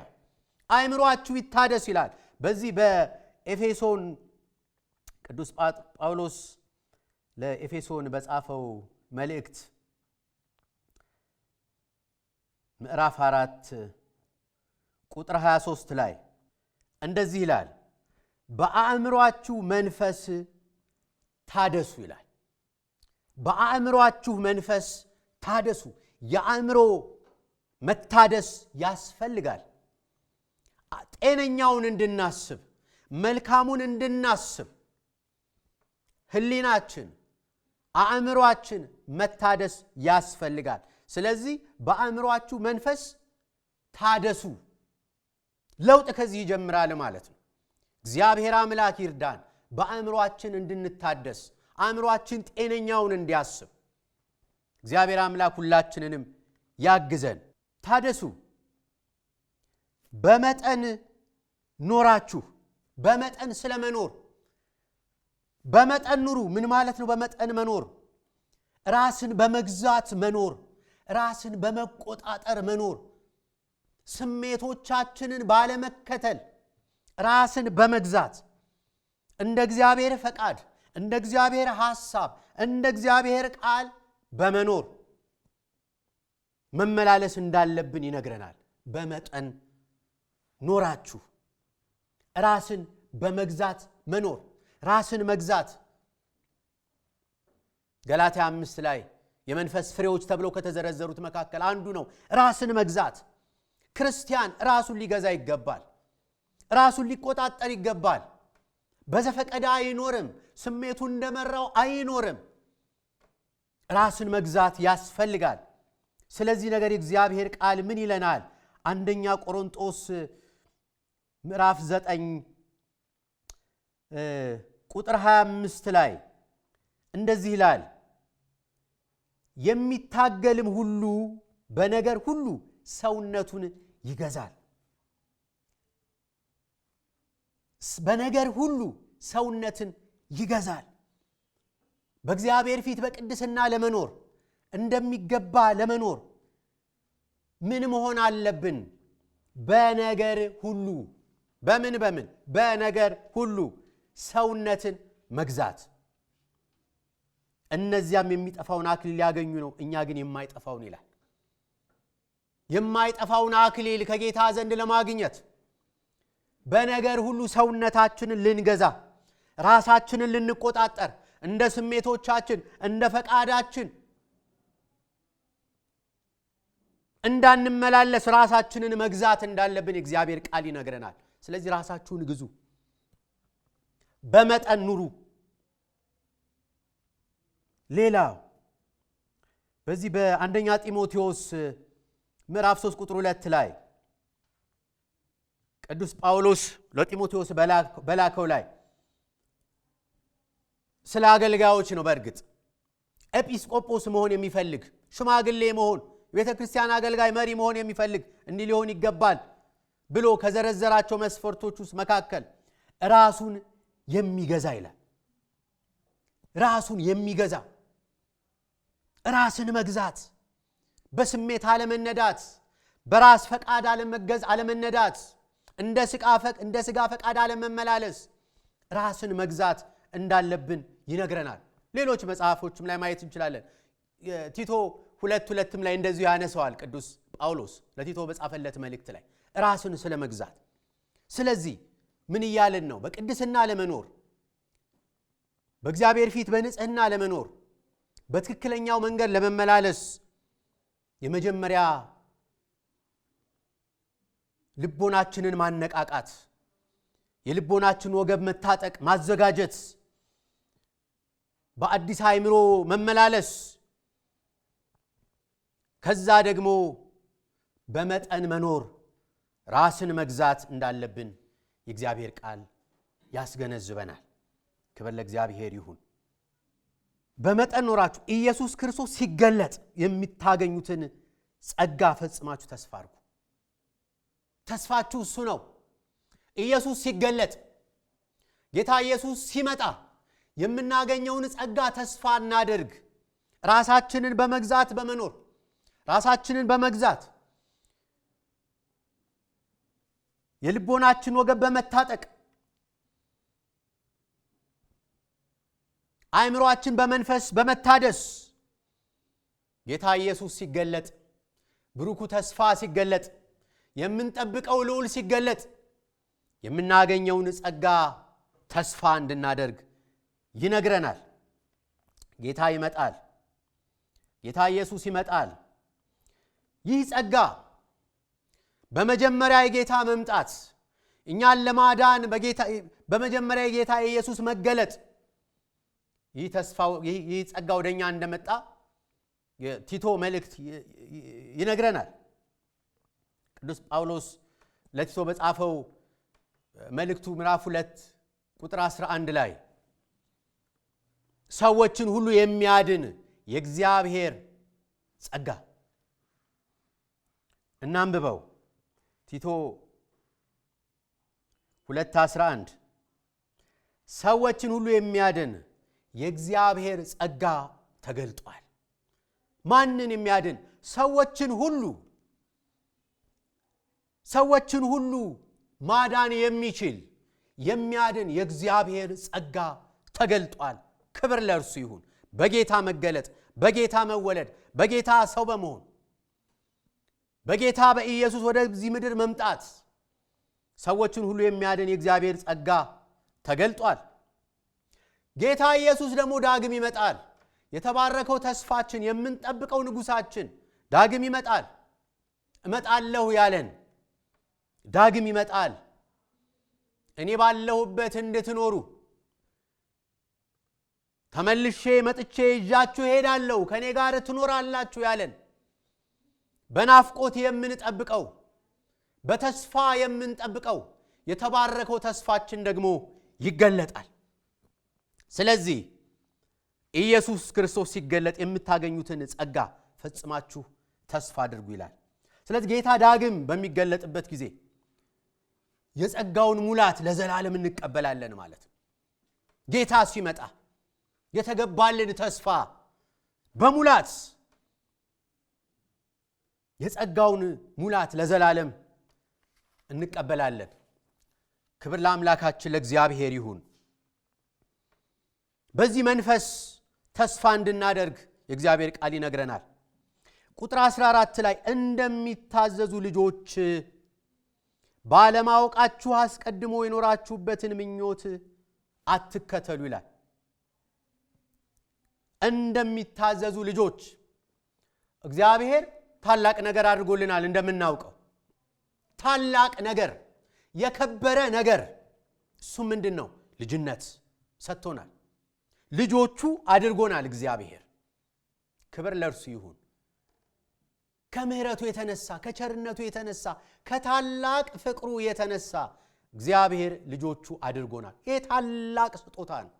አእምሮአችሁ ይታደስ ይላል። በዚህ በኤፌሶን ቅዱስ ጳውሎስ ለኤፌሶን በጻፈው መልእክት ምዕራፍ 4 ቁጥር 23 ላይ እንደዚህ ይላል፣ በአእምሮአችሁ መንፈስ ታደሱ ይላል። በአእምሮአችሁ መንፈስ ታደሱ። የአእምሮ መታደስ ያስፈልጋል። ጤነኛውን እንድናስብ፣ መልካሙን እንድናስብ ህሊናችን፣ አእምሮአችን መታደስ ያስፈልጋል። ስለዚህ በአእምሮአችሁ መንፈስ ታደሱ። ለውጥ ከዚህ ይጀምራል ማለት ነው። እግዚአብሔር አምላክ ይርዳን በአእምሮአችን እንድንታደስ፣ አእምሮአችን ጤነኛውን እንዲያስብ እግዚአብሔር አምላክ ሁላችንንም ያግዘን። ታደሱ። በመጠን ኖራችሁ። በመጠን ስለመኖር በመጠን ኑሩ። ምን ማለት ነው? በመጠን መኖር ራስን በመግዛት መኖር፣ ራስን በመቆጣጠር መኖር፣ ስሜቶቻችንን ባለመከተል ራስን በመግዛት እንደ እግዚአብሔር ፈቃድ፣ እንደ እግዚአብሔር ሐሳብ፣ እንደ እግዚአብሔር ቃል በመኖር መመላለስ እንዳለብን ይነግረናል። በመጠን ኖራችሁ ራስን በመግዛት መኖር። ራስን መግዛት ገላትያ 5 ላይ የመንፈስ ፍሬዎች ተብለው ከተዘረዘሩት መካከል አንዱ ነው ራስን መግዛት። ክርስቲያን ራሱን ሊገዛ ይገባል። ራሱን ሊቆጣጠር ይገባል። በዘፈቀደ አይኖርም። ስሜቱ እንደመራው አይኖርም። ራስን መግዛት ያስፈልጋል። ስለዚህ ነገር የእግዚአብሔር ቃል ምን ይለናል? አንደኛ ቆሮንጦስ ምዕራፍ 9 ቁጥር 25 ላይ እንደዚህ ይላል፣ የሚታገልም ሁሉ በነገር ሁሉ ሰውነቱን ይገዛል። በነገር ሁሉ ሰውነትን ይገዛል። በእግዚአብሔር ፊት በቅድስና ለመኖር እንደሚገባ ለመኖር ምን መሆን አለብን? በነገር ሁሉ። በምን በነገር ሁሉ ሰውነትን መግዛት። እነዚያም የሚጠፋውን አክሊል ሊያገኙ ነው፣ እኛ ግን የማይጠፋውን ይላል። የማይጠፋውን አክሊል ከጌታ ዘንድ ለማግኘት በነገር ሁሉ ሰውነታችንን ልንገዛ፣ ራሳችንን ልንቆጣጠር፣ እንደ ስሜቶቻችን እንደ ፈቃዳችን እንዳንመላለስ ራሳችንን መግዛት እንዳለብን እግዚአብሔር ቃል ይነግረናል። ስለዚህ ራሳችሁን ግዙ፣ በመጠን ኑሩ። ሌላው በዚህ በአንደኛ ጢሞቴዎስ ምዕራፍ 3 ቁጥር 2 ላይ ቅዱስ ጳውሎስ ለጢሞቴዎስ በላከው ላይ ስለ አገልጋዮች ነው። በእርግጥ ኤጲስቆጶስ መሆን የሚፈልግ ሽማግሌ መሆን፣ ቤተ ክርስቲያን አገልጋይ መሪ መሆን የሚፈልግ እንዲህ ሊሆን ይገባል ብሎ ከዘረዘራቸው መስፈርቶች ውስጥ መካከል ራሱን የሚገዛ ይላል። ራሱን የሚገዛ፣ ራስን መግዛት፣ በስሜት አለመነዳት፣ በራስ ፈቃድ አለመነዳት፣ እንደ ሥጋ ፈቃድ አለመመላለስ፣ ራስን መግዛት እንዳለብን ይነግረናል። ሌሎች መጽሐፎችም ላይ ማየት እንችላለን። ቲቶ 2:2 ላይ እንደዚሁ ያነሰዋል ቅዱስ ጳውሎስ ለቲቶ በጻፈለት መልእክት ላይ ራስን ስለመግዛት። ስለዚህ ምን እያልን ነው? በቅድስና ለመኖር፣ በእግዚአብሔር ፊት በንጽህና ለመኖር፣ በትክክለኛው መንገድ ለመመላለስ የመጀመሪያ ልቦናችንን ማነቃቃት፣ የልቦናችን ወገብ መታጠቅ፣ ማዘጋጀት፣ በአዲስ አእምሮ መመላለስ፣ ከዛ ደግሞ በመጠን መኖር፣ ራስን መግዛት እንዳለብን የእግዚአብሔር ቃል ያስገነዝበናል። ክብር ለእግዚአብሔር ይሁን። በመጠን ኖራችሁ ኢየሱስ ክርስቶስ ሲገለጥ የምታገኙትን ጸጋ ፈጽማችሁ ተስፋ አድርጉ። ተስፋችሁ እሱ ነው። ኢየሱስ ሲገለጥ፣ ጌታ ኢየሱስ ሲመጣ የምናገኘውን ጸጋ ተስፋ እናድርግ። ራሳችንን በመግዛት በመኖር፣ ራሳችንን በመግዛት የልቦናችን ወገብ በመታጠቅ አእምሮአችን በመንፈስ በመታደስ ጌታ ኢየሱስ ሲገለጥ፣ ብሩኩ ተስፋ ሲገለጥ፣ የምንጠብቀው ልዑል ሲገለጥ የምናገኘውን ጸጋ ተስፋ እንድናደርግ ይነግረናል። ጌታ ይመጣል። ጌታ ኢየሱስ ይመጣል። ይህ ጸጋ በመጀመሪያ የጌታ መምጣት እኛን ለማዳን በመጀመሪያ የጌታ የኢየሱስ መገለጥ ይህ ጸጋ ወደኛ እንደመጣ የቲቶ መልእክት ይነግረናል። ቅዱስ ጳውሎስ ለቲቶ በጻፈው መልእክቱ ምዕራፍ 2 ቁጥር 11 ላይ ሰዎችን ሁሉ የሚያድን የእግዚአብሔር ጸጋ እናንብበው። ቲቶ 2:11 ሰዎችን ሁሉ የሚያድን የእግዚአብሔር ጸጋ ተገልጧል። ማንን የሚያድን? ሰዎችን ሁሉ ማዳን የሚችል የሚያድን የእግዚአብሔር ጸጋ ተገልጧል። ክብር ለእርሱ ይሁን። በጌታ መገለጥ፣ በጌታ መወለድ፣ በጌታ ሰው በመሆን በጌታ በኢየሱስ ወደዚህ ምድር መምጣት ሰዎችን ሁሉ የሚያድን የእግዚአብሔር ጸጋ ተገልጧል። ጌታ ኢየሱስ ደግሞ ዳግም ይመጣል። የተባረከው ተስፋችን፣ የምንጠብቀው ንጉሳችን ዳግም ይመጣል። እመጣለሁ ያለን ዳግም ይመጣል። እኔ ባለሁበት እንድትኖሩ ተመልሼ መጥቼ ይዣችሁ ሄዳለሁ፣ ከኔ ጋር ትኖራላችሁ ያለን በናፍቆት የምንጠብቀው፣ በተስፋ የምንጠብቀው የተባረከው ተስፋችን ደግሞ ይገለጣል። ስለዚህ ኢየሱስ ክርስቶስ ሲገለጥ የምታገኙትን ጸጋ ፈጽማችሁ ተስፋ አድርጉ ይላል። ስለዚህ ጌታ ዳግም በሚገለጥበት ጊዜ የጸጋውን ሙላት ለዘላለም እንቀበላለን ማለት ነው። ጌታ ሲመጣ የተገባልን ተስፋ በሙላት የጸጋውን ሙላት ለዘላለም እንቀበላለን። ክብር ለአምላካችን ለእግዚአብሔር ይሁን። በዚህ መንፈስ ተስፋ እንድናደርግ የእግዚአብሔር ቃል ይነግረናል። ቁጥር 14 ላይ እንደሚታዘዙ ልጆች ባለማወቃችሁ አስቀድሞ የኖራችሁበትን ምኞት አትከተሉ ይላል። እንደሚታዘዙ ልጆች እግዚአብሔር ታላቅ ነገር አድርጎልናል። እንደምናውቀው ታላቅ ነገር፣ የከበረ ነገር፣ እሱ ምንድን ነው? ልጅነት ሰጥቶናል። ልጆቹ አድርጎናል እግዚአብሔር። ክብር ለእርሱ ይሁን። ከምሕረቱ የተነሳ፣ ከቸርነቱ የተነሳ፣ ከታላቅ ፍቅሩ የተነሳ እግዚአብሔር ልጆቹ አድርጎናል። ይህ ታላቅ ስጦታ ነው።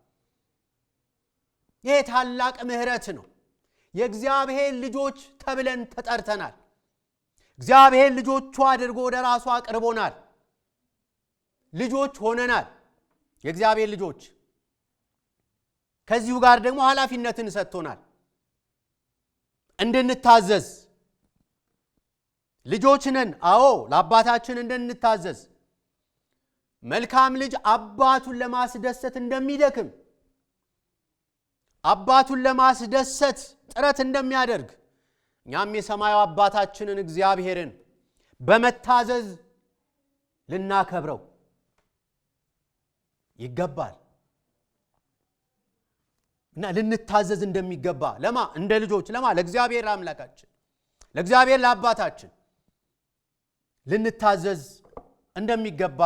ይህ ታላቅ ምሕረት ነው። የእግዚአብሔር ልጆች ተብለን ተጠርተናል። እግዚአብሔር ልጆቹ አድርጎ ወደ ራሱ አቅርቦናል። ልጆች ሆነናል። የእግዚአብሔር ልጆች ከዚሁ ጋር ደግሞ ኃላፊነትን ሰጥቶናል እንድንታዘዝ። ልጆች ነን። አዎ ለአባታችን እንድንታዘዝ። መልካም ልጅ አባቱን ለማስደሰት እንደሚደክም፣ አባቱን ለማስደሰት ጥረት እንደሚያደርግ እኛም የሰማዩ አባታችንን እግዚአብሔርን በመታዘዝ ልናከብረው ይገባል እና ልንታዘዝ እንደሚገባ ለማ እንደ ልጆች ለማ ለእግዚአብሔር አምላካችን ለእግዚአብሔር ለአባታችን ልንታዘዝ እንደሚገባ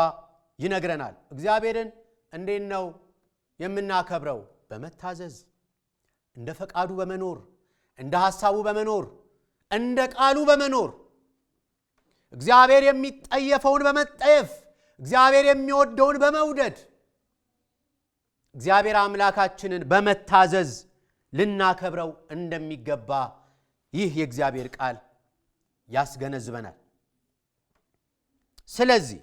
ይነግረናል። እግዚአብሔርን እንዴት ነው የምናከብረው? በመታዘዝ፣ እንደ ፈቃዱ በመኖር፣ እንደ ሐሳቡ በመኖር፣ እንደ ቃሉ በመኖር፣ እግዚአብሔር የሚጠየፈውን በመጠየፍ፣ እግዚአብሔር የሚወደውን በመውደድ፣ እግዚአብሔር አምላካችንን በመታዘዝ ልናከብረው እንደሚገባ ይህ የእግዚአብሔር ቃል ያስገነዝበናል። ስለዚህ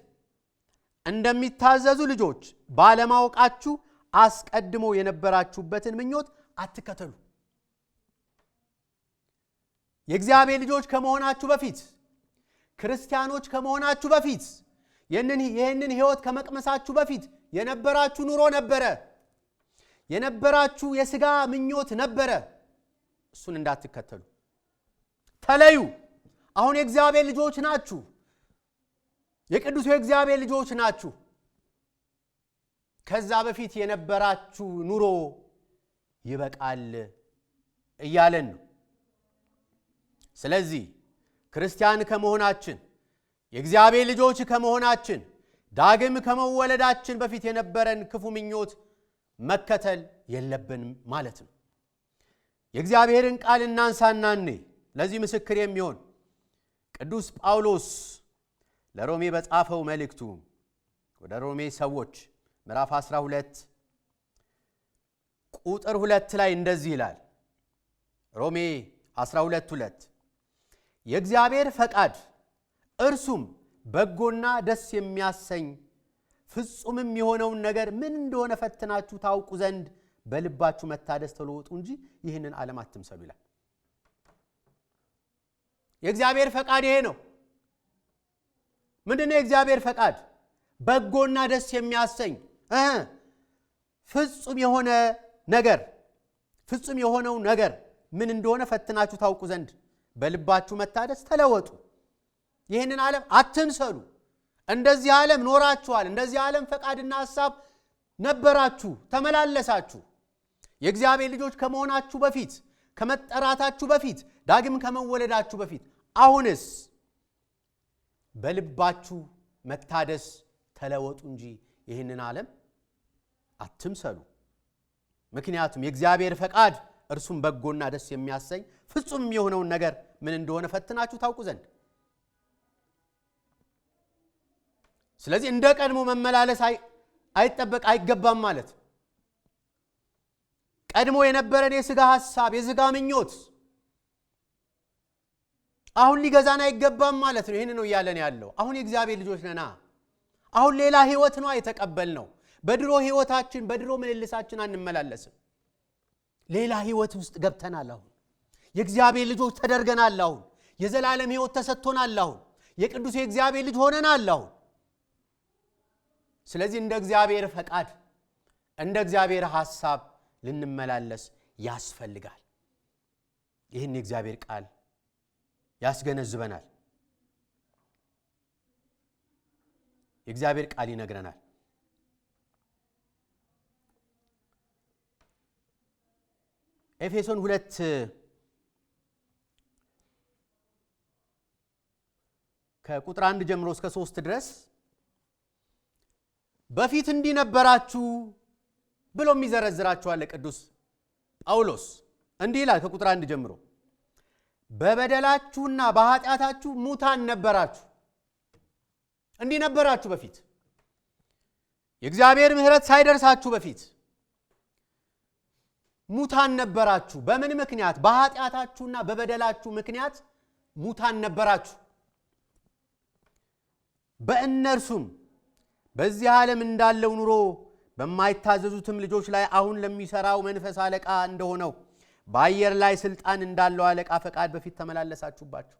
እንደሚታዘዙ ልጆች ባለማወቃችሁ አስቀድሞ የነበራችሁበትን ምኞት አትከተሉ። የእግዚአብሔር ልጆች ከመሆናችሁ በፊት፣ ክርስቲያኖች ከመሆናችሁ በፊት፣ ይህንን ሕይወት ከመቅመሳችሁ በፊት የነበራችሁ ኑሮ ነበረ። የነበራችሁ የሥጋ ምኞት ነበረ። እሱን እንዳትከተሉ ተለዩ። አሁን የእግዚአብሔር ልጆች ናችሁ። የቅዱስ የእግዚአብሔር ልጆች ናችሁ። ከዛ በፊት የነበራችሁ ኑሮ ይበቃል እያለን ነው። ስለዚህ ክርስቲያን ከመሆናችን፣ የእግዚአብሔር ልጆች ከመሆናችን፣ ዳግም ከመወለዳችን በፊት የነበረን ክፉ ምኞት መከተል የለብንም ማለት ነው። የእግዚአብሔርን ቃል እናንሳናኔ ለዚህ ምስክር የሚሆን ቅዱስ ጳውሎስ ለሮሜ በጻፈው መልእክቱ ወደ ሮሜ ሰዎች ምዕራፍ 12 ቁጥር 2 ላይ እንደዚህ ይላል። ሮሜ 12:2 የእግዚአብሔር ፈቃድ እርሱም በጎና ደስ የሚያሰኝ ፍጹምም የሆነውን ነገር ምን እንደሆነ ፈትናችሁ ታውቁ ዘንድ በልባችሁ መታደስ ተለወጡ እንጂ ይህንን ዓለም አትምሰሉ ይላል። የእግዚአብሔር ፈቃድ ይሄ ነው። ምንድነው የእግዚአብሔር ፈቃድ? በጎና ደስ የሚያሰኝ ፍጹም የሆነ ነገር፣ ፍጹም የሆነው ነገር ምን እንደሆነ ፈትናችሁ ታውቁ ዘንድ በልባችሁ መታደስ ተለወጡ። ይህንን ዓለም አትምሰሉ። እንደዚህ ዓለም ኖራችኋል። እንደዚህ ዓለም ፈቃድና ሐሳብ ነበራችሁ፣ ተመላለሳችሁ። የእግዚአብሔር ልጆች ከመሆናችሁ በፊት፣ ከመጠራታችሁ በፊት፣ ዳግም ከመወለዳችሁ በፊት። አሁንስ በልባችሁ መታደስ ተለወጡ እንጂ ይህንን ዓለም አትምሰሉ። ምክንያቱም የእግዚአብሔር ፈቃድ እርሱም በጎና ደስ የሚያሰኝ ፍጹም የሆነውን ነገር ምን እንደሆነ ፈትናችሁ ታውቁ ዘንድ። ስለዚህ እንደ ቀድሞ መመላለስ አይገባም ማለት። ቀድሞ የነበረን የሥጋ ሐሳብ፣ የሥጋ ምኞት አሁን ሊገዛን አይገባም ማለት ነው። ይህን ነው እያለን ያለው። አሁን የእግዚአብሔር ልጆች ነና። አሁን ሌላ ሕይወት ነው የተቀበልነው። በድሮ ሕይወታችን፣ በድሮ ምልልሳችን አንመላለስም። ሌላ ሕይወት ውስጥ ገብተናል። አሁን የእግዚአብሔር ልጆች ተደርገናል። አሁን የዘላለም ሕይወት ተሰጥቶናል። አሁን የቅዱስ የእግዚአብሔር ልጅ ሆነናል። አሁን ስለዚህ እንደ እግዚአብሔር ፈቃድ፣ እንደ እግዚአብሔር ሐሳብ ልንመላለስ ያስፈልጋል። ይህን የእግዚአብሔር ቃል ያስገነዝበናል። የእግዚአብሔር ቃል ይነግረናል። ኤፌሶን 2 ከቁጥር 1 ጀምሮ እስከ 3 ድረስ በፊት እንዲህ ነበራችሁ ብሎ የሚዘረዝራችኋል ቅዱስ ጳውሎስ። እንዲህ ይላል ከቁጥር 1 ጀምሮ በበደላችሁና በኃጢአታችሁ ሙታን ነበራችሁ። እንዲህ ነበራችሁ በፊት የእግዚአብሔር ምሕረት ሳይደርሳችሁ በፊት ሙታን ነበራችሁ። በምን ምክንያት? በኃጢአታችሁና በበደላችሁ ምክንያት ሙታን ነበራችሁ። በእነርሱም በዚህ ዓለም እንዳለው ኑሮ በማይታዘዙትም ልጆች ላይ አሁን ለሚሰራው መንፈስ አለቃ እንደሆነው በአየር ላይ ስልጣን እንዳለው አለቃ ፈቃድ በፊት ተመላለሳችሁባቸው።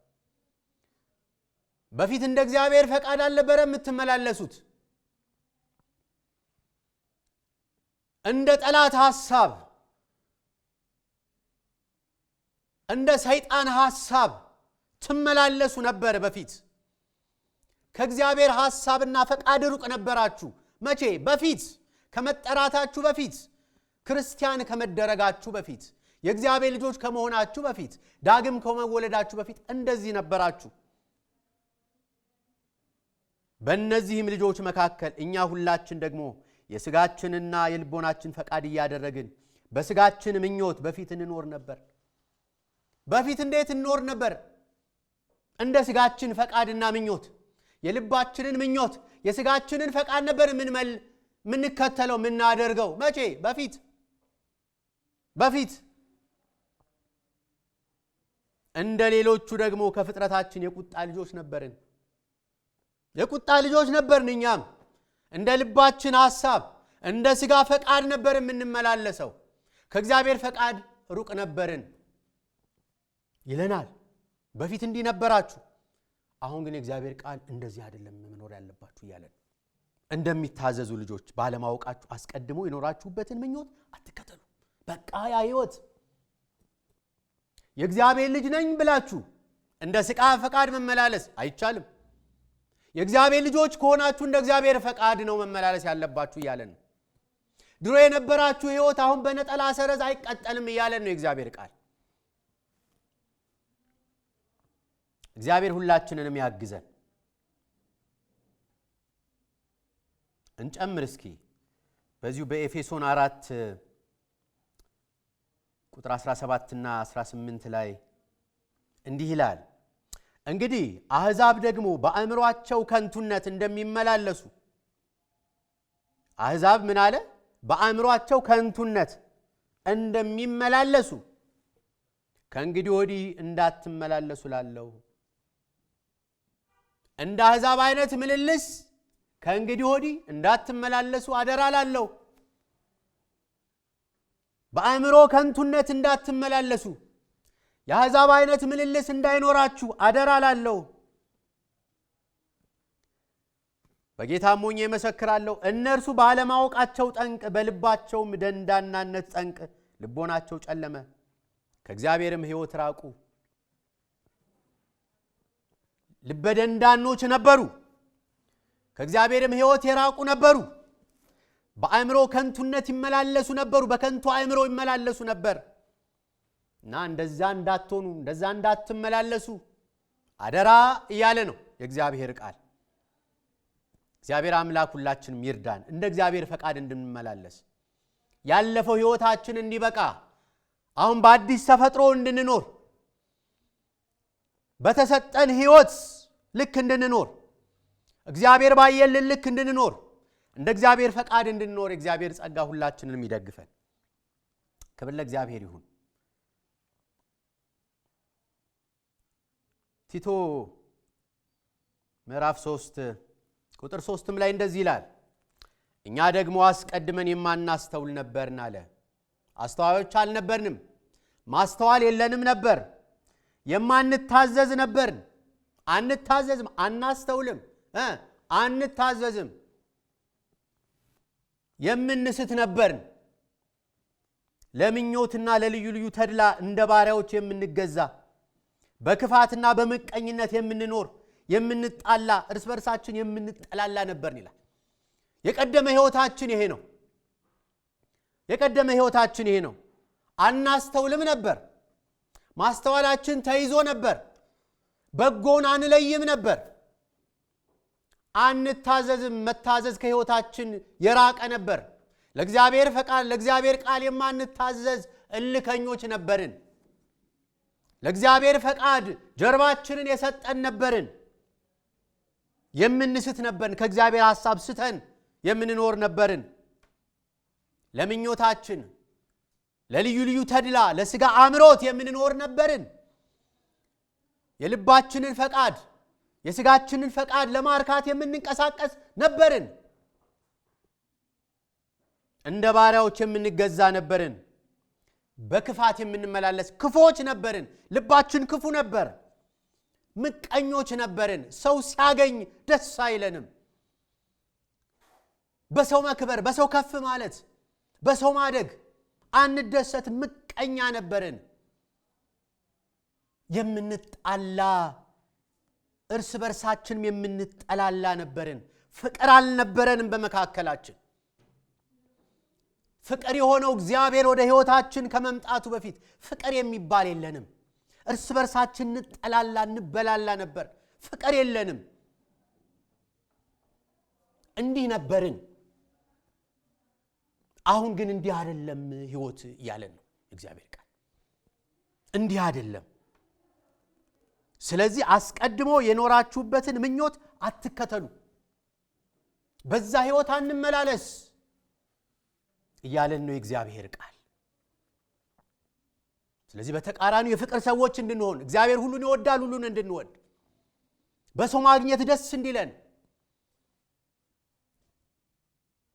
በፊት እንደ እግዚአብሔር ፈቃድ አልነበረ የምትመላለሱት። እንደ ጠላት ሐሳብ፣ እንደ ሰይጣን ሐሳብ ትመላለሱ ነበር። በፊት ከእግዚአብሔር ሐሳብና ፈቃድ ሩቅ ነበራችሁ። መቼ? በፊት ከመጠራታችሁ በፊት፣ ክርስቲያን ከመደረጋችሁ በፊት፣ የእግዚአብሔር ልጆች ከመሆናችሁ በፊት፣ ዳግም ከመወለዳችሁ በፊት እንደዚህ ነበራችሁ። በእነዚህም ልጆች መካከል እኛ ሁላችን ደግሞ የሥጋችንና የልቦናችን ፈቃድ እያደረግን በሥጋችን ምኞት በፊት እንኖር ነበር። በፊት እንዴት እንኖር ነበር? እንደ ሥጋችን ፈቃድና ምኞት፣ የልባችንን ምኞት፣ የሥጋችንን ፈቃድ ነበር ምንከተለው ምናደርገው። መቼ? በፊት እንደ ሌሎቹ ደግሞ ከፍጥረታችን የቁጣ ልጆች ነበርን። የቁጣ ልጆች ነበርን። እኛም እንደ ልባችን ሐሳብ፣ እንደ ሥጋ ፈቃድ ነበር የምንመላለሰው። ከእግዚአብሔር ፈቃድ ሩቅ ነበርን ይለናል። በፊት እንዲህ ነበራችሁ። አሁን ግን የእግዚአብሔር ቃል እንደዚህ አይደለም መኖር ያለባችሁ እያለን፣ እንደሚታዘዙ ልጆች ባለማወቃችሁ አስቀድሞ የኖራችሁበትን ምኞት አትከተሉ። በቃ ያ ሕይወት የእግዚአብሔር ልጅ ነኝ ብላችሁ እንደ ሥጋ ፈቃድ መመላለስ አይቻልም። የእግዚአብሔር ልጆች ከሆናችሁ እንደ እግዚአብሔር ፈቃድ ነው መመላለስ ያለባችሁ እያለን ነው። ድሮ የነበራችሁ ሕይወት አሁን በነጠላ ሰረዝ አይቀጠልም እያለን ነው የእግዚአብሔር ቃል። እግዚአብሔር ሁላችንንም ያግዘን። እንጨምር እስኪ በዚሁ በኤፌሶን 4 ቁጥር 17 እና 18 ላይ እንዲህ ይላል፣ እንግዲህ አሕዛብ ደግሞ በአእምሮአቸው ከንቱነት እንደሚመላለሱ። አሕዛብ ምን አለ? በአእምሮአቸው ከንቱነት እንደሚመላለሱ ከእንግዲህ ወዲህ እንዳትመላለሱ ላለው። እንደ አሕዛብ አይነት ምልልስ ከእንግዲህ ወዲህ እንዳትመላለሱ አደራ ላለው። በአእምሮ ከንቱነት እንዳትመላለሱ፣ የአሕዛብ አይነት ምልልስ እንዳይኖራችሁ አደራ ላለው። በጌታም ሆኜ እመሰክራለሁ፣ እነርሱ ባለማወቃቸው ጠንቅ፣ በልባቸውም ደንዳናነት ጠንቅ ልቦናቸው ጨለመ፣ ከእግዚአብሔርም ሕይወት ራቁ። ልበደንዳኖች ነበሩ፣ ከእግዚአብሔርም ሕይወት የራቁ ነበሩ። በአእምሮ ከንቱነት ይመላለሱ ነበሩ፣ በከንቱ አእምሮ ይመላለሱ ነበር። እና እንደዛ እንዳትሆኑ፣ እንደዛ እንዳትመላለሱ አደራ እያለ ነው የእግዚአብሔር ቃል። እግዚአብሔር አምላክ ሁላችንም ይርዳን፣ እንደ እግዚአብሔር ፈቃድ እንድንመላለስ፣ ያለፈው ሕይወታችን እንዲበቃ፣ አሁን በአዲስ ተፈጥሮ እንድንኖር፣ በተሰጠን ሕይወት ልክ እንድንኖር፣ እግዚአብሔር ባየልን ልክ እንድንኖር፣ እንደ እግዚአብሔር ፈቃድ እንድንኖር እግዚአብሔር ጸጋ ሁላችንንም ይደግፈን። ክብር ለእግዚአብሔር ይሁን። ቲቶ ምዕራፍ 3 ቁጥር 3 ላይ እንደዚህ ይላል፣ እኛ ደግሞ አስቀድመን የማናስተውል ነበርን አለ። አስተዋዮች አልነበርንም፣ ማስተዋል የለንም ነበር፣ የማንታዘዝ ነበርን። አንታዘዝም፣ አናስተውልም፣ አንታዘዝም፣ የምንስት ነበርን። ለምኞትና ለልዩ ልዩ ተድላ እንደ ባሪያዎች የምንገዛ፣ በክፋትና በምቀኝነት የምንኖር፣ የምንጣላ፣ እርስ በርሳችን የምንጠላላ ነበርን ይላል። የቀደመ ሕይወታችን ይሄ ነው። የቀደመ ሕይወታችን ይሄ ነው። አናስተውልም ነበር። ማስተዋላችን ተይዞ ነበር። በጎን አንለይም ነበር። አንታዘዝም። መታዘዝ ከሕይወታችን የራቀ ነበር። ለእግዚአብሔር ፈቃድ፣ ለእግዚአብሔር ቃል የማንታዘዝ እልከኞች ነበርን። ለእግዚአብሔር ፈቃድ ጀርባችንን የሰጠን ነበርን። የምንስት ነበርን። ከእግዚአብሔር ሐሳብ ስተን የምንኖር ነበርን። ለምኞታችን፣ ለልዩ ልዩ ተድላ ለሥጋ አምሮት የምንኖር ነበርን። የልባችንን ፈቃድ የሥጋችንን ፈቃድ ለማርካት የምንንቀሳቀስ ነበርን። እንደ ባሪያዎች የምንገዛ ነበርን። በክፋት የምንመላለስ ክፎች ነበርን። ልባችን ክፉ ነበር። ምቀኞች ነበርን። ሰው ሲያገኝ ደስ አይለንም። በሰው መክበር፣ በሰው ከፍ ማለት፣ በሰው ማደግ አንደሰት። ምቀኛ ነበርን። የምንጣላ እርስ በርሳችንም የምንጠላላ ነበርን። ፍቅር አልነበረንም በመካከላችን። ፍቅር የሆነው እግዚአብሔር ወደ ሕይወታችን ከመምጣቱ በፊት ፍቅር የሚባል የለንም። እርስ በርሳችን እንጠላላ እንበላላ ነበር። ፍቅር የለንም። እንዲህ ነበርን። አሁን ግን እንዲህ አይደለም ሕይወት እያለን ነው እግዚአብሔር ቃል። እንዲህ አይደለም። ስለዚህ አስቀድሞ የኖራችሁበትን ምኞት አትከተሉ፣ በዛ ሕይወት አንመላለስ እያለን ነው የእግዚአብሔር ቃል። ስለዚህ በተቃራኒው የፍቅር ሰዎች እንድንሆን፣ እግዚአብሔር ሁሉን ይወዳል፣ ሁሉን እንድንወድ፣ በሰው ማግኘት ደስ እንዲለን፣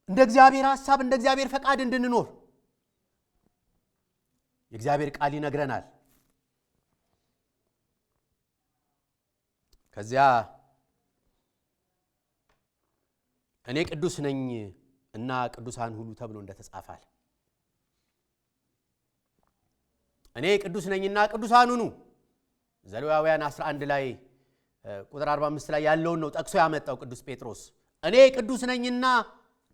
እንደ እግዚአብሔር ሐሳብ እንደ እግዚአብሔር ፈቃድ እንድንኖር የእግዚአብሔር ቃል ይነግረናል። ከዚያ እኔ ቅዱስ ነኝ እና ቅዱሳን ሁሉ ተብሎ እንደተጻፈ እኔ ቅዱስ ነኝና ቅዱሳን ሁኑ ዘሌዋውያን 11 ላይ ቁጥር 45 ላይ ያለውን ነው ጠቅሶ ያመጣው ቅዱስ ጴጥሮስ። እኔ ቅዱስ ነኝና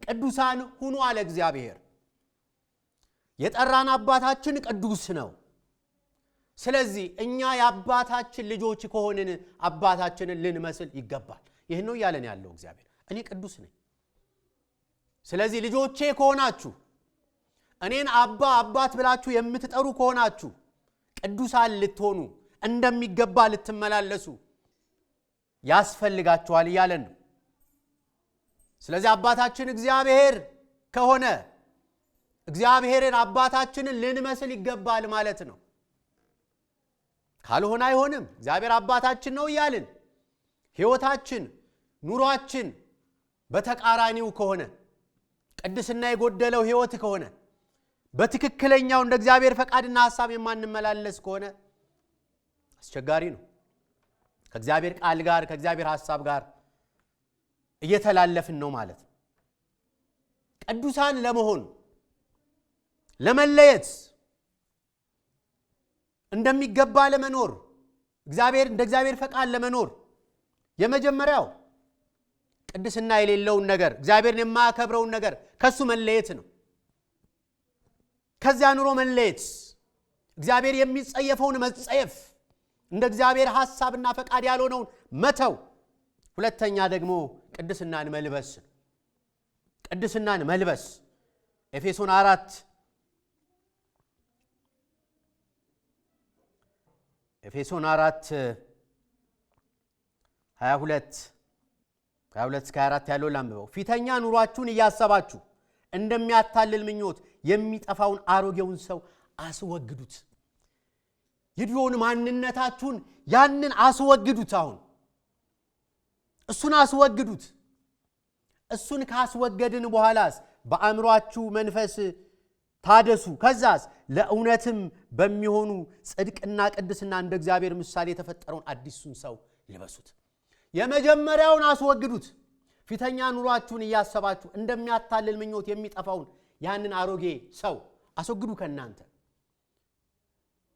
ቅዱሳን ሁኑ አለ እግዚአብሔር። የጠራን አባታችን ቅዱስ ነው። ስለዚህ እኛ የአባታችን ልጆች ከሆንን አባታችንን ልንመስል ይገባል። ይህን ነው እያለን ያለው እግዚአብሔር። እኔ ቅዱስ ነኝ። ስለዚህ ልጆቼ ከሆናችሁ፣ እኔን አባት ብላችሁ የምትጠሩ ከሆናችሁ ቅዱሳን ልትሆኑ እንደሚገባ ልትመላለሱ ያስፈልጋችኋል እያለን ነው። ስለዚህ አባታችን እግዚአብሔር ከሆነ እግዚአብሔርን አባታችንን ልንመስል ይገባል ማለት ነው። ካልሆነ አይሆንም። እግዚአብሔር አባታችን ነው እያልን ሕይወታችን ኑሯችን በተቃራኒው ከሆነ ቅድስና የጎደለው ሕይወት ከሆነ በትክክለኛው እንደ እግዚአብሔር ፈቃድና ሐሳብ የማንመላለስ ከሆነ አስቸጋሪ ነው። ከእግዚአብሔር ቃል ጋር ከእግዚአብሔር ሐሳብ ጋር እየተላለፍን ነው ማለት ነው። ቅዱሳን ለመሆን ለመለየት እንደሚገባ ለመኖር እንደ እግዚአብሔር ፈቃድ ለመኖር የመጀመሪያው ቅድስና የሌለውን ነገር እግዚአብሔርን የማያከብረውን ነገር ከሱ መለየት ነው። ከዚያ ኑሮ መለየት፣ እግዚአብሔር የሚጸየፈውን መጸየፍ፣ እንደ እግዚአብሔር ሐሳብና ፈቃድ ያልሆነውን መተው። ሁለተኛ ደግሞ ቅድስናን መልበስ። ቅድስናን መልበስ ኤፌሶን 4:22-24 ያለው ላምበው። ፊተኛ ኑሯችሁን እያሰባችሁ እንደሚያታልል ምኞት የሚጠፋውን አሮጌውን ሰው አስወግዱት። የድሮውን ማንነታችሁን ያንን አስወግዱት። አሁን እሱን አስወግዱት። እሱን ካስወገድን በኋላስ በአእምሮአችሁ መንፈስ ታደሱ። ከዛስ ለእውነትም በሚሆኑ ጽድቅና ቅድስና እንደ እግዚአብሔር ምሳሌ የተፈጠረውን አዲሱን ሰው ልበሱት። የመጀመሪያውን አስወግዱት። ፊተኛ ኑሯችሁን እያሰባችሁ እንደሚያታልል ምኞት የሚጠፋውን ያንን አሮጌ ሰው አስወግዱ። ከናንተ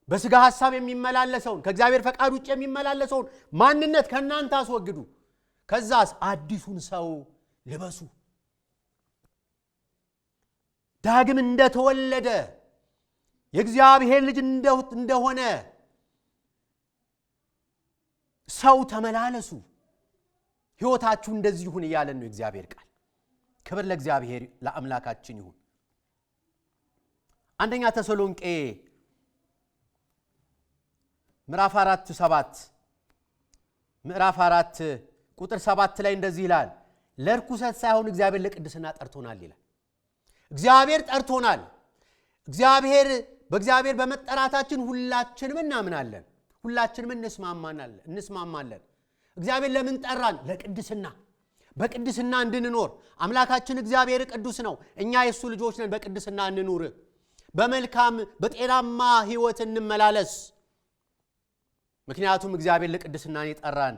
በሥጋ ሐሳብ የሚመላለሰውን ከእግዚአብሔር ፈቃድ ውጭ የሚመላለሰውን ማንነት ከናንተ አስወግዱ። ከዛስ አዲሱን ሰው ልበሱ። ዳግም እንደተወለደ የእግዚአብሔር ልጅ እንደሆነ ሰው ተመላለሱ። ሕይወታችሁ እንደዚህ ይሁን እያለን ነው እግዚአብሔር ቃል። ክብር ለእግዚአብሔር ለአምላካችን ይሁን። አንደኛ ተሰሎንቄ ምዕራፍ 4 ቁጥር 7 ላይ እንደዚህ ይላል፣ ለርኩሰት ሳይሆን እግዚአብሔር ለቅድስና ጠርቶናል ይላል። እግዚአብሔር ጠርቶናል። እግዚአብሔር በእግዚአብሔር በመጠራታችን ሁላችንም እናምናለን፣ ሁላችንም እንስማማለን። እግዚአብሔር ለምን ጠራን? ለቅድስና፣ በቅድስና እንድንኖር። አምላካችን እግዚአብሔር ቅዱስ ነው። እኛ የሱ ልጆች ነን። በቅድስና እንኑር፣ በመልካም በጤናማ ሕይወት እንመላለስ። ምክንያቱም እግዚአብሔር ለቅድስናን የጠራን፣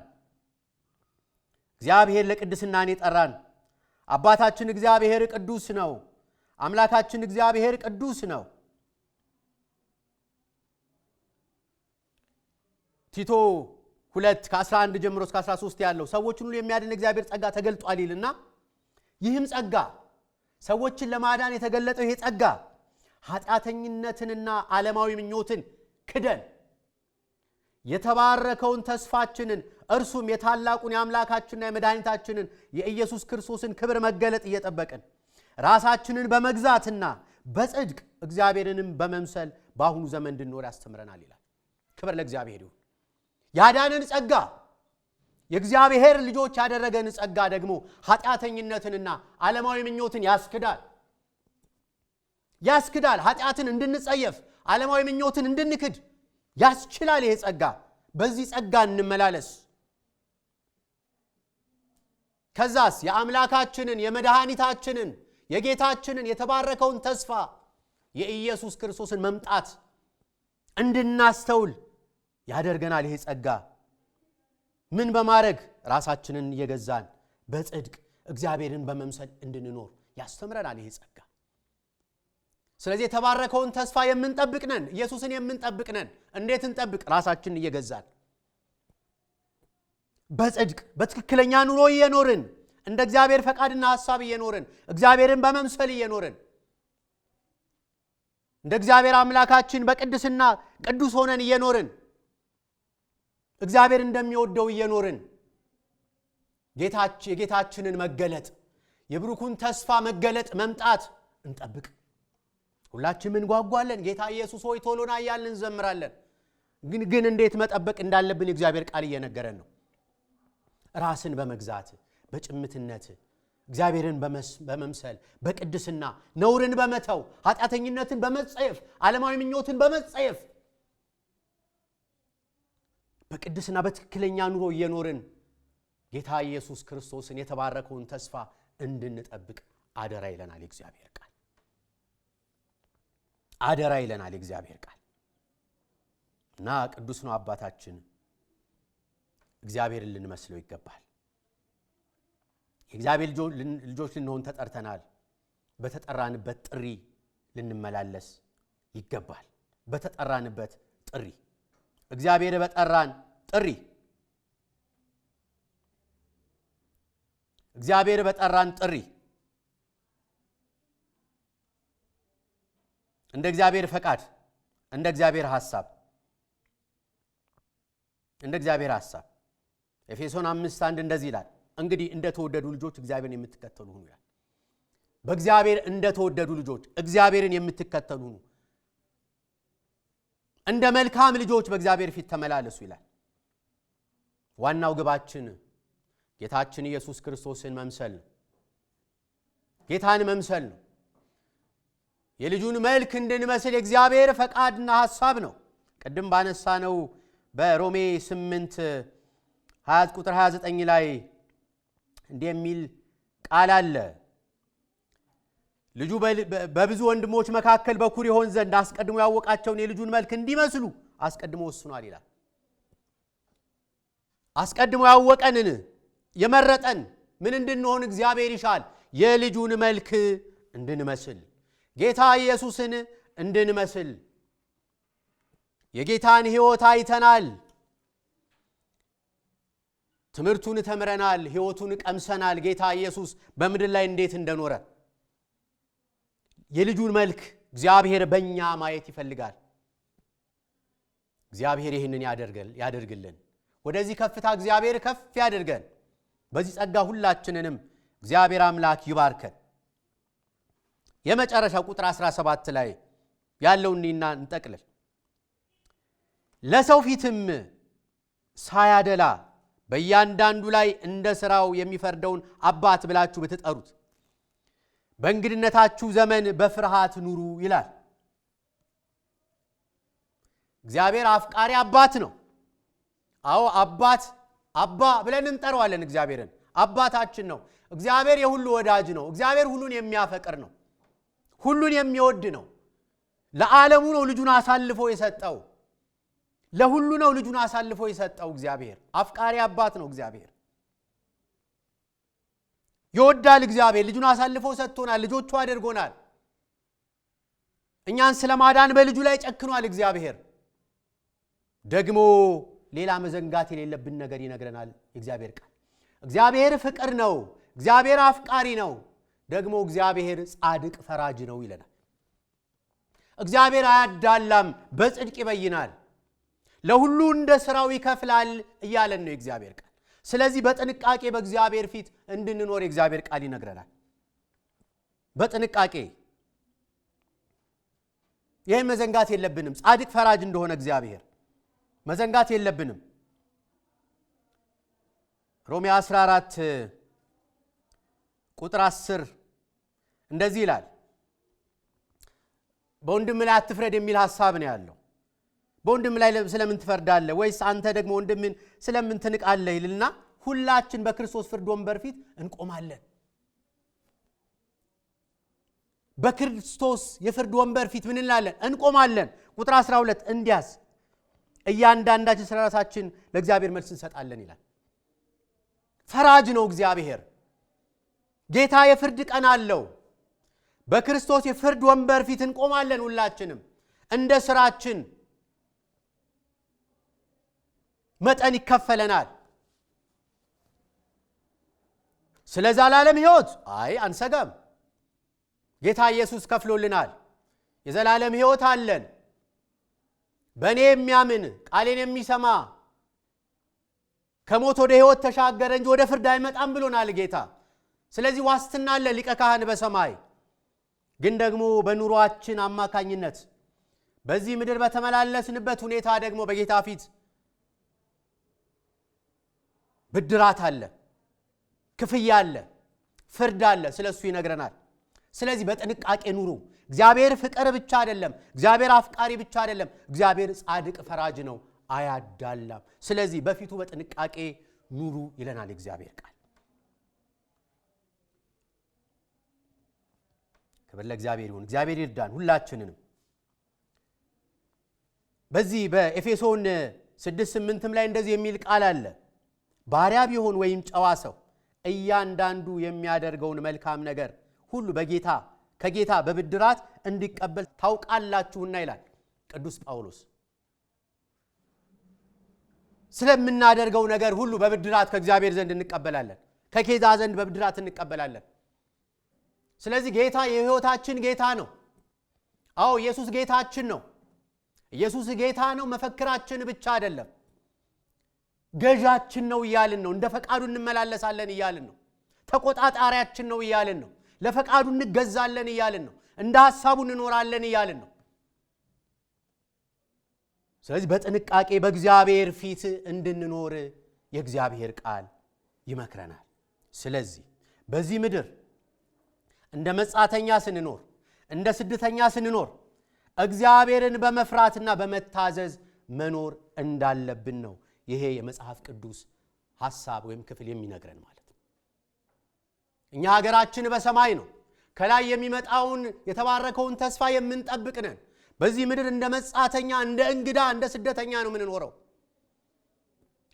እግዚአብሔር ለቅድስናን የጠራን። አባታችን እግዚአብሔር ቅዱስ ነው። አምላካችን እግዚአብሔር ቅዱስ ነው። ቲቶ 2:11 ጀምሮ እስከ 13 ያለው ሰዎችን ሁሉ የሚያድን እግዚአብሔር ጸጋ ተገልጧል ይልና፣ ይህም ጸጋ ሰዎችን ለማዳን የተገለጠው ይሄ ጸጋ ኃጢአተኝነትንና ዓለማዊ ምኞትን ክደን የተባረከውን ተስፋችንን እርሱም የታላቁን የአምላካችንና የመድኃኒታችንን የኢየሱስ ክርስቶስን ክብር መገለጥ እየጠበቅን ራሳችንን በመግዛትና በጽድቅ እግዚአብሔርንም በመምሰል በአሁኑ ዘመን እንድንኖር ያስተምረናል ይላል። ክብር ለእግዚአብሔር ይሁን። ያዳነን ጸጋ፣ የእግዚአብሔር ልጆች ያደረገን ጸጋ ደግሞ ኃጢአተኝነትንና ዓለማዊ ምኞትን ያስክዳል። ኃጢአትን እንድንጸየፍ፣ ዓለማዊ ምኞትን እንድንክድ ያስችላል ይሄ ጸጋ። በዚህ ጸጋ እንመላለስ። ከዛስ የአምላካችንን የመድኃኒታችንን የጌታችንን የተባረከውን ተስፋ የኢየሱስ ክርስቶስን መምጣት እንድናስተውል ያደርገናል። ይሄ ጸጋ ምን በማድረግ? ራሳችንን እየገዛን በጽድቅ እግዚአብሔርን በመምሰል እንድንኖር ያስተምረናል ይሄ ጸጋ። ስለዚህ የተባረከውን ተስፋ የምንጠብቅ ነን። ኢየሱስን የምንጠብቅ ነን። እንዴት እንጠብቅ? ራሳችንን እየገዛን በጽድቅ በትክክለኛ ኑሮ እየኖርን፣ እንደ እግዚአብሔር ፈቃድና ሐሳብ እየኖርን፣ እግዚአብሔርን በመምሰል እየኖርን፣ እንደ እግዚአብሔር አምላካችን በቅድስና ቅዱስ ሆነን እየኖርን፣ እግዚአብሔር እንደሚወደው እየኖርን የጌታችንን መገለጥ የብሩኩን ተስፋ መገለጥ መምጣት እንጠብቅ። ሁላችንም እንጓጓለን። ጌታ ኢየሱስ ሆይ ቶሎና እያልን እንዘምራለን። ግን እንዴት መጠበቅ እንዳለብን የእግዚአብሔር ቃል እየነገረን ነው። ራስን በመግዛት በጭምትነት እግዚአብሔርን በመምሰል በቅድስና ነውርን በመተው ኃጢአተኝነትን በመጸየፍ ዓለማዊ ምኞትን በመጸየፍ በቅድስና በትክክለኛ ኑሮ እየኖርን ጌታ ኢየሱስ ክርስቶስን የተባረከውን ተስፋ እንድንጠብቅ አደራ ይለናል የእግዚአብሔር ቃል። አደራ ይለናል የእግዚአብሔር ቃል እና ቅዱስ ነው አባታችን። እግዚአብሔርን ልንመስለው ይገባል። የእግዚአብሔር ልጆች ልንሆን ተጠርተናል። በተጠራንበት ጥሪ ልንመላለስ ይገባል። በተጠራንበት ጥሪ እግዚአብሔር በጠራን ጥሪ እግዚአብሔር በጠራን ጥሪ እንደ እግዚአብሔር ፈቃድ እንደ እግዚአብሔር ሐሳብ ኤፌሶን 5:1 እንደዚህ ይላል፣ እንግዲህ እንደተወደዱ ልጆች እግዚአብሔርን የምትከተሉ ሁኑ ይላል። በእግዚአብሔር እንደተወደዱ ልጆች እግዚአብሔርን የምትከተሉ ሁኑ፣ እንደ መልካም ልጆች በእግዚአብሔር ፊት ተመላለሱ ይላል። ዋናው ግባችን ጌታችን ኢየሱስ ክርስቶስን መምሰል ነው። ጌታን መምሰል ነው። የልጁን መልክ እንድንመስል የእግዚአብሔር ፈቃድና ሐሳብ ነው። ቅድም ባነሳነው በሮሜ 8 ቁጥር 29 ላይ እንዲህ የሚል ቃል አለ። ልጁ በብዙ ወንድሞች መካከል በኩር ይሆን ዘንድ አስቀድሞ ያወቃቸውን የልጁን መልክ እንዲመስሉ አስቀድሞ ወስኗል ይላል። አስቀድሞ ያወቀንን የመረጠን ምን እንድንሆን እግዚአብሔር ይሻል? የልጁን መልክ እንድንመስል፣ ጌታ ኢየሱስን እንድንመስል። የጌታን ሕይወት አይተናል፣ ትምህርቱን ተምረናል፣ ሕይወቱን ቀምሰናል። ጌታ ኢየሱስ በምድር ላይ እንዴት እንደኖረ የልጁን መልክ እግዚአብሔር በእኛ ማየት ይፈልጋል። እግዚአብሔር ይህንን ያደርግልን። ወደዚህ ከፍታ እግዚአብሔር ከፍ ያደርገን። በዚህ ጸጋ ሁላችንንም እግዚአብሔር አምላክ ይባርከን። የመጨረሻ ቁጥር 17 ላይ ያለውን እንጠቅልል። ለሰው ፊትም ሳያደላ በእያንዳንዱ ላይ እንደ ሥራው የሚፈርደውን አባት ብላችሁ ብትጠሩት በእንግድነታችሁ ዘመን በፍርሃት ኑሩ ይላል። እግዚአብሔር አፍቃሪ አባት ነው። አዎ አባት አባ ብለን እንጠራዋለን። እግዚአብሔርን አባታችን ነው። እግዚአብሔር የሁሉ ወዳጅ ነው። እግዚአብሔር ሁሉን የሚያፈቅር ነው። ሁሉን የሚወድ ነው። ለዓለሙ ነው ልጁን አሳልፎ የሰጠው። ለሁሉ ነው ልጁን አሳልፎ የሰጠው። እግዚአብሔር አፍቃሪ አባት ነው። እግዚአብሔር ይወዳል። እግዚአብሔር ልጁን አሳልፎ ሰጥቶናል። ልጆቹ አድርጎናል። እኛን ስለማዳን በልጁ ላይ ጨክኗል። እግዚአብሔር ደግሞ ሌላ መዘንጋት የሌለብን ነገር ይነግረናል የእግዚአብሔር ቃል። እግዚአብሔር ፍቅር ነው። እግዚአብሔር አፍቃሪ ነው። ደግሞ እግዚአብሔር ጻድቅ ፈራጅ ነው ይለናል። እግዚአብሔር አያዳላም፣ በጽድቅ ይበይናል፣ ለሁሉ እንደ ሥራው ይከፍላል እያለን ነው የእግዚአብሔር ቃል። ስለዚህ በጥንቃቄ በእግዚአብሔር ፊት እንድንኖር የእግዚአብሔር ቃል ይነግረናል። በጥንቃቄ ይህን መዘንጋት የለብንም። ጻድቅ ፈራጅ እንደሆነ እግዚአብሔር መዘንጋት የለብንም። ሮሜ 14 ቁጥር 10 እንደዚህ ይላል። በወንድም ላይ አትፍረድ የሚል ሐሳብ ነው ያለው። በወንድም ላይ ስለምን ትፈርዳለህ? ወይስ አንተ ደግሞ ወንድምን ስለምን ትንቃለህ? ይልና ሁላችን በክርስቶስ ፍርድ ወንበር ፊት እንቆማለን። በክርስቶስ የፍርድ ወንበር ፊት ምን እንላለን? እንቆማለን። ቁጥር 12 እንዲያስ እያንዳንዳችን ስለ ራሳችን ለእግዚአብሔር መልስ እንሰጣለን ይላል። ፈራጅ ነው እግዚአብሔር። ጌታ የፍርድ ቀን አለው። በክርስቶስ የፍርድ ወንበር ፊት እንቆማለን። ሁላችንም እንደ ስራችን መጠን ይከፈለናል። ስለ ዘላለም ሕይወት አንሰጋም። ጌታ ኢየሱስ ከፍሎልናል። የዘላለም ሕይወት አለን። በእኔ የሚያምን ቃሌን የሚሰማ ከሞት ወደ ሕይወት ተሻገረ እንጂ ወደ ፍርድ አይመጣም ብሎናል ጌታ። ስለዚህ ዋስትና አለ ሊቀ ካህን በሰማይ። ግን ደግሞ በኑሯችን አማካኝነት በዚህ ምድር በተመላለስንበት ሁኔታ ደግሞ በጌታ ፊት ብድራት አለ፣ ክፍያ አለ፣ ፍርድ አለ። ስለሱ ይነግረናል። ስለዚህ በጥንቃቄ ኑሩ። እግዚአብሔር ፍቅር ብቻ አይደለም፣ እግዚአብሔር አፍቃሪ ብቻ አይደለም፣ እግዚአብሔር ጻድቅ ፈራጅ ነው፣ አያዳላም። ስለዚህ በፊቱ በጥንቃቄ ኑሩ ይለናል እግዚአብሔር ቃል። ክብር ለእግዚአብሔር ይሁን። እግዚአብሔር ይርዳን ሁላችንንም። በዚህ በኤፌሶን 6:8 ላይ እንደዚህ የሚል ቃል አለ። ባሪያ ቢሆን ወይም ጨዋ ሰው እያንዳንዱ የሚያደርገውን መልካም ነገር ሁሉ ከጌታ በብድራት እንዲቀበል ታውቃላችሁና ይላል ቅዱስ ጳውሎስ። ስለምናደርገው ነገር ሁሉ በብድራት ከእግዚአብሔር ዘንድ እንቀበላለን፣ ከጌታ ዘንድ በብድራት እንቀበላለን። ስለዚህ ጌታ የሕይወታችን ጌታ ነው። አዎ ኢየሱስ ጌታችን ነው። ኢየሱስ ጌታ ነው መፈክራችን ብቻ አይደለም፣ ገዣችን ነው እያልን ነው። እንደ ፈቃዱ እንመላለሳለን እያልን ነው። ተቆጣጣሪያችን ነው እያልን ነው። ለፈቃዱ እንገዛለን እያልን ነው። እንደ ሐሳቡ እንኖራለን እያልን ነው። ስለዚህ በጥንቃቄ በእግዚአብሔር ፊት እንድንኖር የእግዚአብሔር ቃል ይመክረናል። ስለዚህ በዚህ ምድር እንደ መጻተኛ ስንኖር፣ እንደ ስደተኛ ስንኖር እግዚአብሔርን በመፍራትና በመታዘዝ መኖር እንዳለብን ነው ይሄ የመጽሐፍ ቅዱስ ሐሳብ ወይም ክፍል የሚነግረን ማለት ነው። እኛ ሀገራችን በሰማይ ነው። ከላይ የሚመጣውን የተባረከውን ተስፋ የምንጠብቅ ነን። በዚህ ምድር እንደ መጻተኛ፣ እንደ እንግዳ፣ እንደ ስደተኛ ነው የምንኖረው።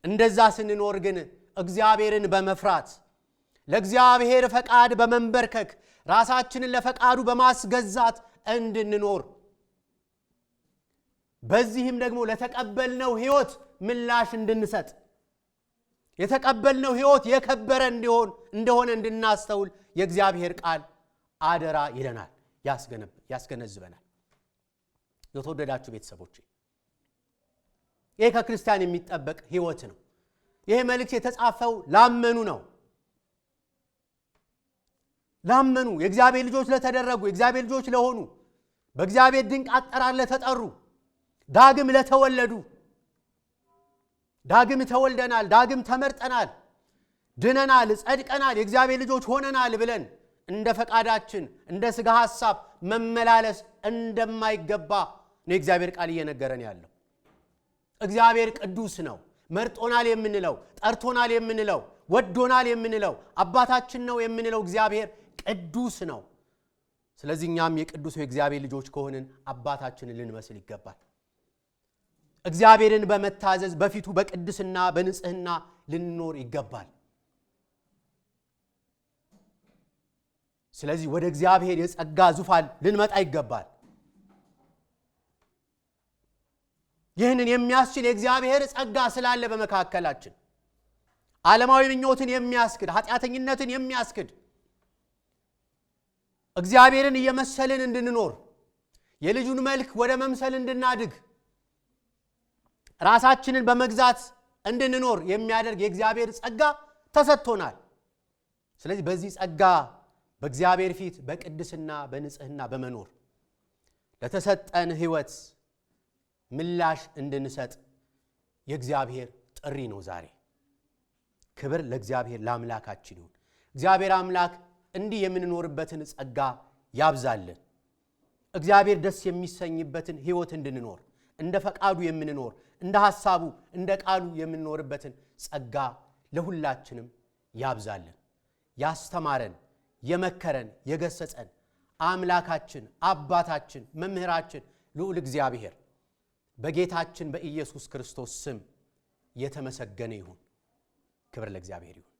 እንደዛ ስንኖር ግን እግዚአብሔርን በመፍራት ለእግዚአብሔር ፈቃድ በመንበርከክ ራሳችንን ለፈቃዱ በማስገዛት እንድንኖር፣ በዚህም ደግሞ ለተቀበልነው ሕይወት ምላሽ እንድንሰጥ፣ የተቀበልነው ሕይወት የከበረ እንደሆነ እንድናስተውል የእግዚአብሔር ቃል አደራ ይለናል፣ ያስገነዝበናል። የተወደዳችሁ ቤተሰቦች፣ ይህ ከክርስቲያን የሚጠበቅ ሕይወት ነው። ይህ መልእክት የተጻፈው ላመኑ ነው። ላመኑ የእግዚአብሔር ልጆች ለተደረጉ፣ የእግዚአብሔር ልጆች ለሆኑ፣ በእግዚአብሔር ድንቅ አጠራር ለተጠሩ፣ ዳግም ለተወለዱ፣ ዳግም ተወልደናል፣ ዳግም ተመርጠናል፣ ድነናል፣ ጸድቀናል፣ የእግዚአብሔር ልጆች ሆነናል ብለን እንደ ፈቃዳችን እንደ ሥጋ ሐሳብ መመላለስ እንደማይገባ ነው የእግዚአብሔር ቃል እየነገረን ያለው። እግዚአብሔር ቅዱስ ነው። መርጦናል የምንለው፣ ጠርቶናል የምንለው፣ ወዶናል የምንለው፣ አባታችን ነው የምንለው እግዚአብሔር ቅዱስ ነው። ስለዚህ እኛም የቅዱስ የእግዚአብሔር ልጆች ከሆንን አባታችንን ልንመስል ይገባል። እግዚአብሔርን በመታዘዝ በፊቱ በቅድስና በንጽህና ልንኖር ይገባል። ስለዚህ ወደ እግዚአብሔር የጸጋ ዙፋን ልንመጣ ይገባል። ይህንን የሚያስችል የእግዚአብሔር ጸጋ ስላለ በመካከላችን ዓለማዊ ምኞትን የሚያስክድ፣ ኃጢአተኝነትን የሚያስክድ፣ እግዚአብሔርን እየመሰልን እንድንኖር፣ የልጁን መልክ ወደ መምሰል እንድናድግ፣ ራሳችንን በመግዛት እንድንኖር የሚያደርግ የእግዚአብሔር ጸጋ ተሰጥቶናል። ስለዚህ በዚህ ጸጋ በእግዚአብሔር ፊት በቅድስና በንጽህና በመኖር ለተሰጠን ሕይወት ምላሽ እንድንሰጥ የእግዚአብሔር ጥሪ ነው ዛሬ። ክብር ለእግዚአብሔር ለአምላካችን ይሁን። እግዚአብሔር አምላክ እንዲህ የምንኖርበትን ጸጋ ያብዛልን። እግዚአብሔር ደስ የሚሰኝበትን ሕይወት እንድንኖር፣ እንደ ፈቃዱ የምንኖር፣ እንደ ሐሳቡ እንደ ቃሉ የምንኖርበትን ጸጋ ለሁላችንም ያብዛልን። ያስተማረን፣ የመከረን፣ የገሰጸን አምላካችን አባታችን መምህራችን ልዑል እግዚአብሔር በጌታችን በኢየሱስ ክርስቶስ ስም የተመሰገነ ይሁን። ክብር ለእግዚአብሔር ይሁን።